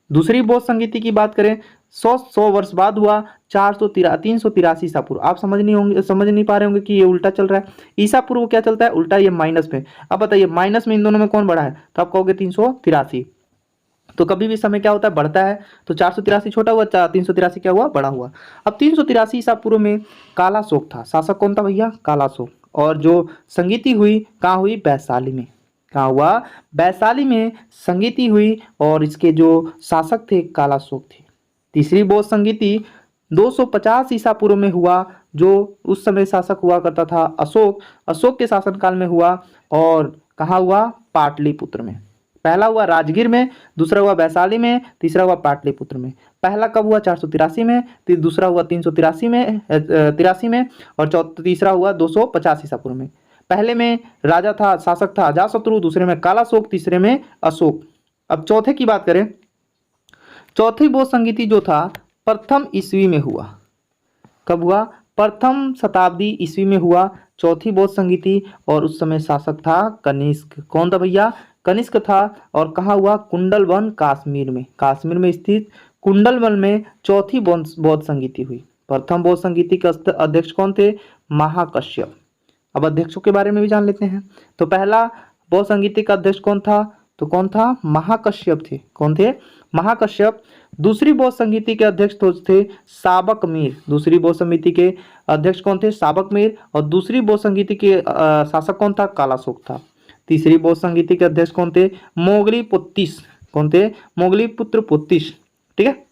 दूसरी बौद्ध संगीति की बात करें 100 वर्ष बाद हुआ 383 ईसा पूर्व। आप समझ नहीं पा रहे होंगे कि ये उल्टा चल रहा है। ईसा पूर्व क्या चलता है? उल्टा, ये माइनस में। अब बताइए माइनस में इन दोनों में कौन बड़ा है? तो आप कहोगे 383। तो कभी भी समय क्या होता है? बढ़ता है। तो 483 छोटा हुआ, 383 क्या हुआ? बड़ा हुआ। अब 383 ईसा पूर्व में कालाशोक था। शासक कौन था भैया? कालाशोक। और जो संगीति हुई कहाँ हुई? वैशाली में। कहाँ हुआ? वैशाली में संगीति हुई और इसके जो शासक थे कालाशोक थे। तीसरी बौद्ध संगीति 250 ईसा पूर्व में हुआ, जो उस समय शासक हुआ करता था अशोक। अशोक के शासनकाल में हुआ और कहाँ हुआ? पाटलिपुत्र में। पहला हुआ राजगीर में, दूसरा हुआ वैशाली में, तीसरा हुआ पाटलिपुत्र में। पहला कब हुआ? 483 में, दूसरा हुआ 383 में और तीसरा हुआ 250 ईसा पूर्व में। पहले में राजा था, शासक था अजातशत्रु, दूसरे में कालाशोक, तीसरे में अशोक। अब चौथे की बात करें, चौथी बौद्ध संगीति जो था प्रथम ईस्वी में हुआ। कब हुआ? प्रथम शताब्दी ईस्वी में हुआ चौथी बौद्ध संगीति। और उस समय शासक था कनिष्क। कौन था भैया? कनिष्क था। और कहाँ हुआ? कुंडलवन, कश्मीर में। कश्मीर में स्थित कुंडलवन में चौथी बौद्ध संगीति हुई। प्रथम बौद्ध संगीति के अध्यक्ष कौन थे? महाकश्यप। अब अध्यक्षों के बारे में भी जान लेते हैं। तो पहला बौद्ध संगीति का अध्यक्ष कौन था? तो कौन था? महाकश्यप थे। कौन थे? महाकश्यप। दूसरी बौद्ध संगीति के अध्यक्ष थे साबक मीर। दूसरी बौद्ध समिति के अध्यक्ष कौन थे? साबक मीर। और दूसरी बौद्ध संगीति के शासक कौन था? कालाशोक था। तीसरी बौद्ध संगीति के अध्यक्ष कौन थे? मोगलीपुत्तिस। कौन थे? मोगलीपुत्र पुत्तिस। ठीक है।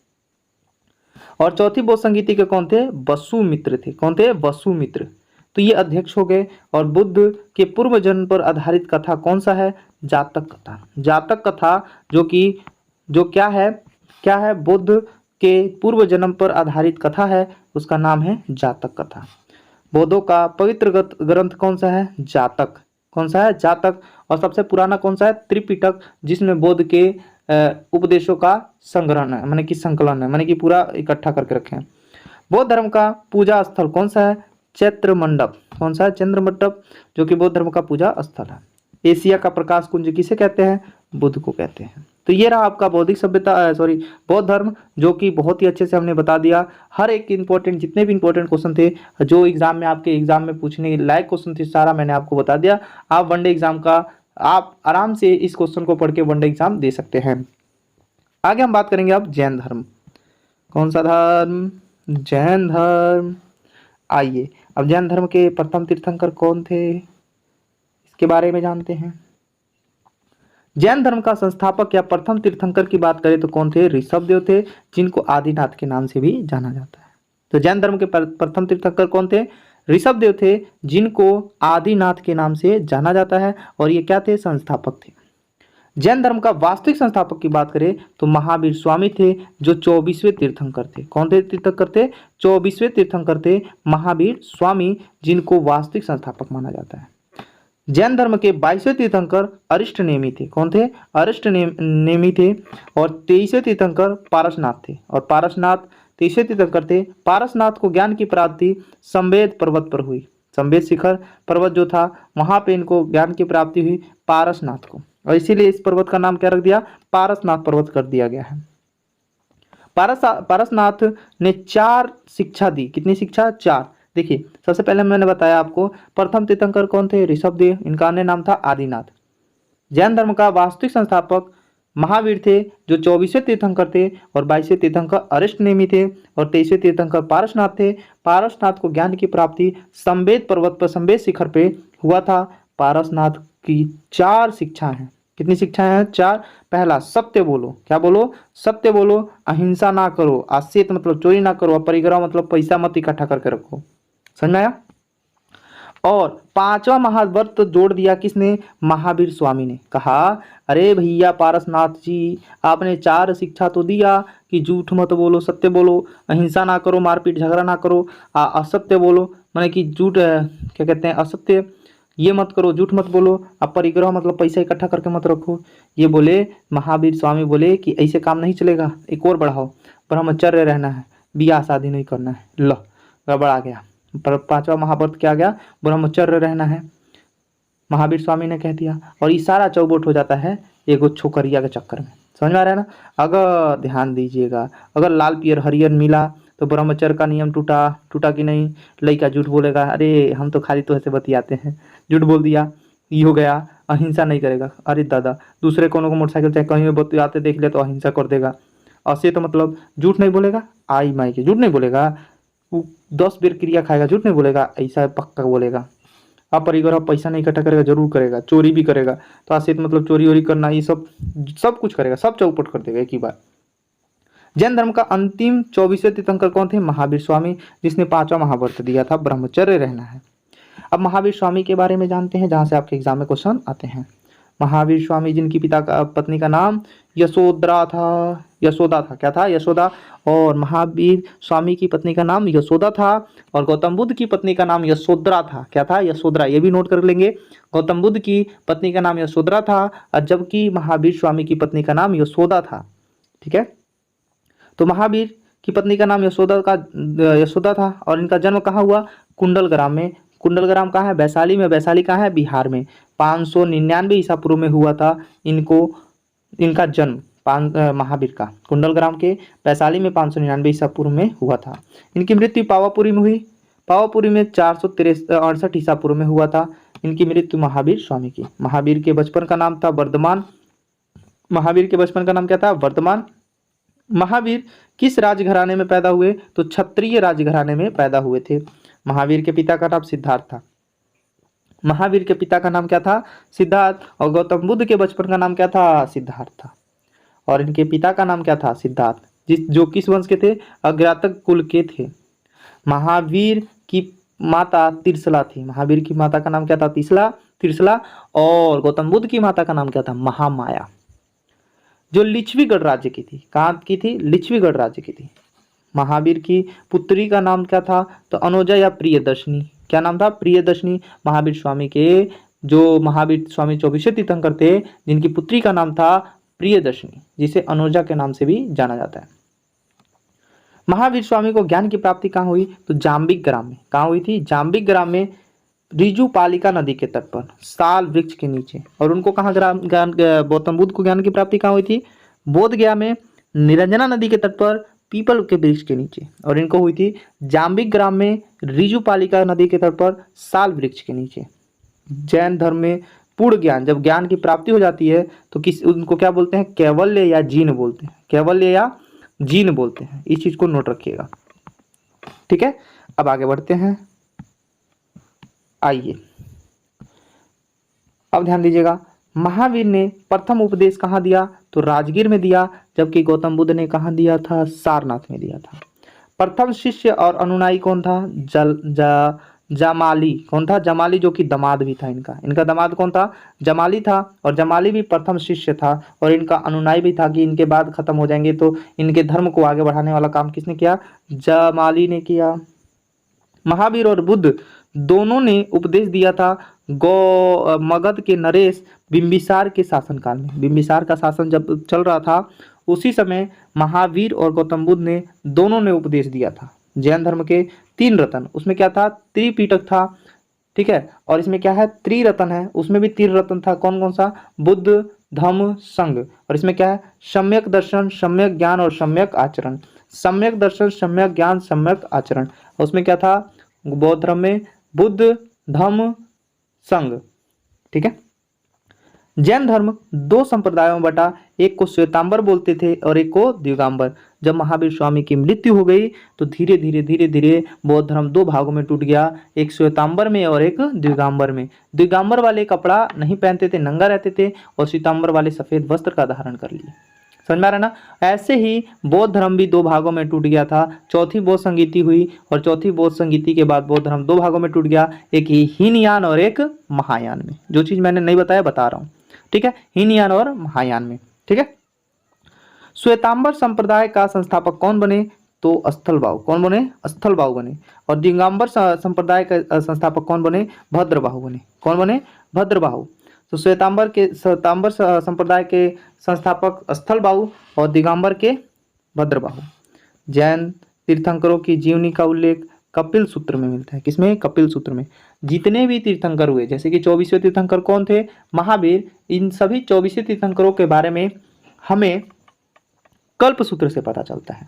और चौथी बौद्ध संगीति के कौन थे? वसुमित्र थे। कौन थे? वसुमित्र। तो ये अध्यक्ष हो गए। और बुद्ध के पूर्व जन्म पर आधारित कथा कौन सा है? जातक कथा। जातक कथा जो क्या है? बुद्ध के पूर्व जन्म पर आधारित कथा है, उसका नाम है जातक कथा। बौद्धों का पवित्र ग्रंथ कौन सा है? जातक। कौन सा है? जातक। और सबसे पुराना कौन सा है? त्रिपिटक, जिसमें बौद्ध के उपदेशों का संग्रहण है, माने कि संकलन है, माने कि पूरा इकट्ठा करके रखे हैं। बौद्ध धर्म का पूजा स्थल कौन सा है? चैत्र मंडप। कौन सा है? चंद्र मंडप, जो कि बौद्ध धर्म का पूजा स्थल है। एशिया का प्रकाश कुंज किसे कहते हैं? बुद्ध को कहते हैं। तो ये रहा आपका बौद्धिक सभ्यता बौद्ध धर्म, जो कि बहुत ही अच्छे से हमने बता दिया। हर एक इंपॉर्टेंट, जितने भी इंपॉर्टेंट क्वेश्चन थे जो एग्जाम में आपके एग्जाम में पूछने लायक क्वेश्चन थे, सारा मैंने आपको बता दिया। आप वनडे एग्जाम का आप आराम से इस क्वेश्चन को पढ़ के वनडे एग्जाम दे सकते हैं। आगे हम बात करेंगे अब जैन धर्म। कौन सा धर्म? जैन धर्म। आइए अब जैन धर्म के प्रथम तीर्थंकर कौन थे, इसके बारे में जानते हैं। जैन धर्म का संस्थापक या प्रथम तीर्थंकर की बात करें तो कौन थे? ऋषभदेव थे, जिनको आदिनाथ के नाम से भी जाना जाता है। तो जैन धर्म के प्रथम तीर्थंकर कौन थे? ऋषभदेव थे, जिनको आदिनाथ के नाम से जाना जाता है, और ये क्या थे? संस्थापक थे। जैन धर्म का वास्तविक संस्थापक की बात करें तो महावीर स्वामी थे, जो 24वें तीर्थंकर थे। कौन थे तीर्थंकर थे? 24वें तीर्थंकर थे महावीर स्वामी, जिनको वास्तविक संस्थापक माना जाता है। जैन धर्म के 22वें तीर्थंकर अरिष्टनेमी थे। कौन थे? अरिष्टनेमी थे। और 23वें तीर्थंकर पारसनाथ थे, और पारसनाथ 23वें तीर्थंकर थे। पारसनाथ को ज्ञान की प्राप्ति संवेद पर्वत पर हुई। संवेद शिखर पर्वत जो था, वहां पे इनको ज्ञान की प्राप्ति हुई पारसनाथ को, और इसीलिए इस पर्वत का नाम क्या रख दिया? पारसनाथ पर्वत कर दिया गया है। पारसनाथ ने 4 शिक्षा दी। कितनी शिक्षा? 4। देखिए सबसे पहले मैंने बताया आपको, प्रथम तीर्थंकर कौन थे? ऋषभदेव, इनका अन्य नाम था आदिनाथ। जैन धर्म का वास्तविक संस्थापक महावीर थे, जो 24वें तीर्थंकर थे, और 22वें तीर्थंकर अरिष्टनेमी थे, और 23वें तीर्थंकर पारसनाथ थे। पारसनाथ को ज्ञान की प्राप्ति संवेद पर्वत पर, संवेद शिखर पे हुआ था। पारसनाथ की 4 शिक्षा हैं। कितनी शिक्षाएं हैं? 4। पहला, सत्य बोलो। क्या बोलो? सत्य बोलो। अहिंसा ना करो। आश्रित मतलब चोरी ना करो। अपरिग्रह मतलब पैसा मत इकट्ठा करके रखो। समझ में आया? और 5वां महाव्रत जोड़ दिया किसने? महावीर स्वामी ने। कहा अरे भैया पारसनाथ जी, आपने 4 शिक्षा तो दिया कि झूठ मत बोलो, सत्य बोलो, अहिंसा ना करो, मारपीट झगड़ा ना करो, असत्य बोलो, माने कि झूठ क्या कहते हैं, असत्य ये मत करो, झूठ मत बोलो, अपरिग्रह मतलब पैसा इकट्ठा करके मत रखो। ये बोले महावीर स्वामी बोले कि ऐसे काम नहीं चलेगा, एक और बढ़ाओ, ब्रह्मचर्य रहना है, बियाह शादी नहीं करना है। लो गड़बड़ आ गया। पर 5वां महाव्रत क्या आ गया? ब्रह्मचर्य रहना है, महावीर स्वामी ने कह दिया, और ये सारा चौबोट हो जाता है एगो छोकरिया के चक्कर में। समझ में आ रहा है ना? अगर ध्यान दीजिएगा, अगर लाल पियर हरियर मिला तो ब्रह्मचर्य का नियम टूटा कि नहीं? लड़का झूठ बोलेगा, अरे हम तो खाली तो ऐसे बतियाते हैं, झूठ बोल दिया, ये हो गया। अहिंसा नहीं करेगा, अरे दादा दूसरे कोनो को मोटरसाइकिल चाहे कहीं भी बतियाते देख ले तो अहिंसा कर देगा। असे तो मतलब झूठ नहीं बोलेगा, आई माई के झूठ नहीं बोलेगा, वो 10 बेर क्रिया खाएगा, झूठ नहीं बोलेगा, ऐसा पक्का बोलेगा। अपरिग्रह पैसा नहीं इकट्ठा करेगा, जरूर करेगा, चोरी भी करेगा, तो आश्रित मतलब चोरी वोरी करना, ये सब कुछ करेगा, सब चौपट कर देगा एक ही बार। जैन धर्म का अंतिम 24वें तीर्थंकर कौन थे? महावीर स्वामी, जिसने 5वां महाव्रत दिया था, ब्रह्मचर्य रहना है। अब महावीर स्वामी के बारे में जानते हैं, जहां से आपके एग्जाम में क्वेश्चन आते हैं। महावीर स्वामी जिनकी पत्नी का नाम यशोदा था। क्या था? यशोदा। और महावीर स्वामी की पत्नी का नाम यशोदा था, और गौतम बुद्ध की पत्नी का नाम यशोधरा था। क्या था? यशोधरा। ये भी नोट कर लेंगे, गौतम बुद्ध की पत्नी का नाम यशोधरा था, और जबकि महावीर स्वामी की पत्नी का नाम यशोदा था। ठीक है, तो महावीर की पत्नी का नाम यशोदा था, और इनका जन्म कहाँ हुआ? कुंडलग्राम में। कुंडलग्राम कहाँ है? वैशाली में। वैशाली कहाँ है? बिहार में। 599 ईसा पूर्व में हुआ था इनका जन्म, महावीर का कुंडलग्राम के वैशाली में 599 ईसा पूर्व में हुआ था। इनकी मृत्यु पावापुरी में हुई। पावापुरी में 468 ईसा पूर्व में हुआ था इनकी मृत्यु महावीर स्वामी की। महावीर के बचपन का नाम था वर्धमान। महावीर के बचपन का नाम क्या था? वर्धमान। महावीर किस राजघराने में पैदा हुए? तो क्षत्रिय राजघराने में पैदा हुए थे। महावीर के पिता का नाम सिद्धार्थ था। महावीर के पिता का नाम क्या था? सिद्धार्थ। और गौतम बुद्ध के बचपन का नाम क्या था? सिद्धार्थ था। और इनके पिता का नाम क्या था? सिद्धार्थ, जो किस वंश के थे? अज्ञातक कुल के थे। महावीर की माता तिरसला थी। महावीर की माता का नाम क्या था? तिरसला। और गौतम बुद्ध की माता का नाम क्या था? महामाया, जो लिच्छवीगढ़ राज्य की थी। कहाँ की थी? लिच्छवीगढ़ राज्य की थी। महावीर की पुत्री का नाम क्या था? तो अनुजा या प्रियदर्शनी। क्या नाम था? प्रियदर्शनी। महावीर स्वामी के जो महावीर स्वामी 24वें तीर्थंकर थे, जिनकी पुत्री का नाम था प्रियदर्शनी, जिसे अनुजा के नाम से भी जाना जाता है। महावीर स्वामी को ज्ञान की प्राप्ति कहाँ हुई? तो जाम्बिक ग्राम में। कहाँ हुई थी? जाम्बिक ग्राम में रिजुपालिका नदी के तट पर साल वृक्ष के नीचे। और उनको कहाँ ज्ञान, गौतम बुद्ध को ज्ञान की प्राप्ति कहाँ हुई थी? बोध गया में निरंजना नदी के तट पर पीपल के वृक्ष के नीचे। और इनको हुई थी जाम्बिक ग्राम में रिजुपालिका नदी के तट पर साल वृक्ष के नीचे। जैन धर्म में पूर्ण ज्ञान, जब ज्ञान की प्राप्ति हो जाती है तो किस उनको क्या बोलते हैं? कैवल्य या जीन बोलते हैं। कैवल्य या जीन बोलते हैं। इस चीज को नोट रखिएगा, ठीक है। अब आगे बढ़ते हैं। आइए अब ध्यान दीजिएगा, महावीर ने प्रथम उपदेश कहाँ दिया? तो राजगीर में दिया, जबकि गौतम बुद्ध ने कहाँ दिया था? सारनाथ में दिया था। प्रथम शिष्य और अनुनायी कौन था? जमाली। कौन था? जमाली, जो कि दामाद भी था इनका। इनका दामाद कौन था? जमाली था। और जमाली भी प्रथम शिष्य था और इनका अनुनायी भी था कि इनके बाद खत्म हो जाएंगे तो इनके धर्म को आगे बढ़ाने वाला काम किसने किया? जमाली ने किया। महावीर और बुद्ध दोनों ने उपदेश दिया था मगध के नरेश बिंबिसार के शासनकाल में। बिंबिसार का शासन जब चल रहा था उसी समय महावीर और गौतम बुद्ध ने दोनों ने उपदेश दिया था। जैन धर्म के 3 रत्न, उसमें क्या था? त्रिपिटक था, ठीक है। और इसमें क्या है? त्रिरत्न है, उसमें भी 3 रत्न था। कौन कौन सा? बुद्ध, धम्म, संघ। और इसमें क्या है? सम्यक दर्शन, सम्यक ज्ञान और सम्यक आचरण। सम्यक दर्शन, सम्यक ज्ञान, सम्यक आचरण। उसमें क्या था? बौद्ध धर्म में बुद्ध, धम्म, संघ, ठीक है। जैन धर्म 2 संप्रदायों में बटा, एक को श्वेतांबर बोलते थे और एक को दिगंबर। जब महावीर स्वामी की मृत्यु हो गई तो धीरे धीरे बौद्ध धर्म 2 भागों में टूट गया, एक श्वेतांबर में और एक दिगंबर में। दिगंबर वाले कपड़ा नहीं पहनते थे, नंगा रहते थे, और श्वेतांबर वाले सफेद वस्त्र का धारण कर लिए। समझ में आ रहा है ना? ऐसे ही बौद्ध धर्म भी 2 भागों में टूट गया था। चौथी बौद्ध संगीति हुई और चौथी बौद्ध संगीति के बाद बौद्ध धर्म 2 भागों में टूट गया, एक ही हीनयान और एक महायान में। जो चीज मैंने नहीं बताया बता रहा हूँ, ठीक है। हीनयान और महायान में, ठीक है। श्वेतांबर संप्रदाय का संस्थापक कौन बने? तो स्थलबाहु। कौन बने? स्थलबाहु बने। और दिगंबर संप्रदाय का संस्थापक कौन बने? भद्रबाहु बने। कौन बने? भद्रबाहु। तो श्वेतांबर संप्रदाय के संस्थापक स्थलबाहु और दिगंबर के भद्रबाहु। जैन तीर्थंकरों की जीवनी का उल्लेख कपिल सूत्र में मिलता है। किसमें? कपिल सूत्र में। जितने भी तीर्थंकर हुए, जैसे कि 24वें तीर्थंकर कौन थे? महावीर। इन सभी 24 तीर्थंकरों के बारे में हमें कल्प सूत्र से पता चलता है।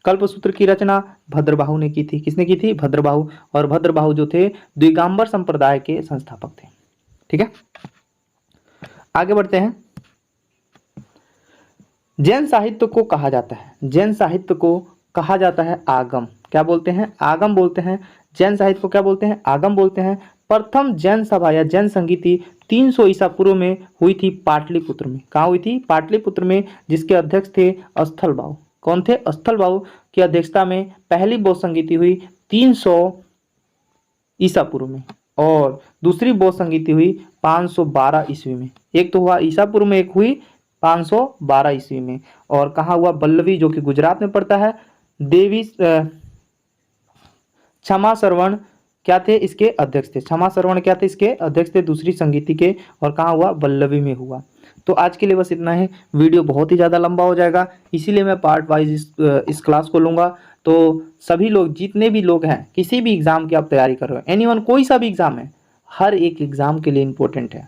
कल्प सूत्र की रचना भद्रबाहु ने की थी। किसने की थी? भद्रबाहु। और भद्रबाहु जो थे दिगंबर संप्रदाय के संस्थापक थे, ठीक है। आगे बढ़ते हैं। जैन साहित्य को कहा जाता है, जैन साहित्य को कहा जाता है आगम। क्या बोलते हैं? आगम बोलते हैं। जैन साहित्य को क्या बोलते हैं? आगम बोलते हैं। प्रथम जैन सभा या जैन संगीति 300 ईसा पूर्व में हुई थी पाटलिपुत्र में। कहाँ हुई थी? पाटलिपुत्र में, जिसके अध्यक्ष थे स्थलबाहु। कौन थे? स्थलबाहु की अध्यक्षता में पहली बौद्ध संगीति हुई 300 ईसा पूर्व में, और दूसरी बौद्ध संगीति हुई 512 ईस्वी में। एक तो हुआ ईसा पूर्व में, एक हुई 512 ईस्वी में। और कहाँ हुआ? बल्लवी, जो कि गुजरात में पड़ता है। देवी क्षमा श्रवण क्या थे? इसके अध्यक्ष थे। क्षमा श्रवण क्या थे? इसके अध्यक्ष थे, दूसरी संगीति के। और कहाँ हुआ? बल्लवी में हुआ। तो आज के लिए बस इतना है। वीडियो बहुत ही ज़्यादा लंबा हो जाएगा, इसीलिए मैं पार्ट वाइज इस क्लास को लूँगा। तो सभी लोग, जितने भी लोग हैं, किसी भी एग्ज़ाम की आप तैयारी कर रहे हो, एनीवन, कोई सा भी एग्ज़ाम है, हर एक एग्ज़ाम के लिए इम्पोर्टेंट है।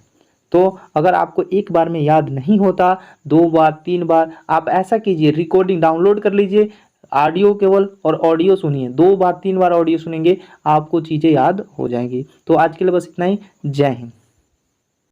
तो अगर आपको एक बार में याद नहीं होता, 2 बार 3 बार, आप ऐसा कीजिए, रिकॉर्डिंग डाउनलोड कर लीजिए, ऑडियो केवल, और ऑडियो सुनिए। 2 बार 3 बार ऑडियो सुनेंगे, आपको चीज़ें याद हो जाएंगी। तो आज के लिए बस इतना ही। जय हिंद।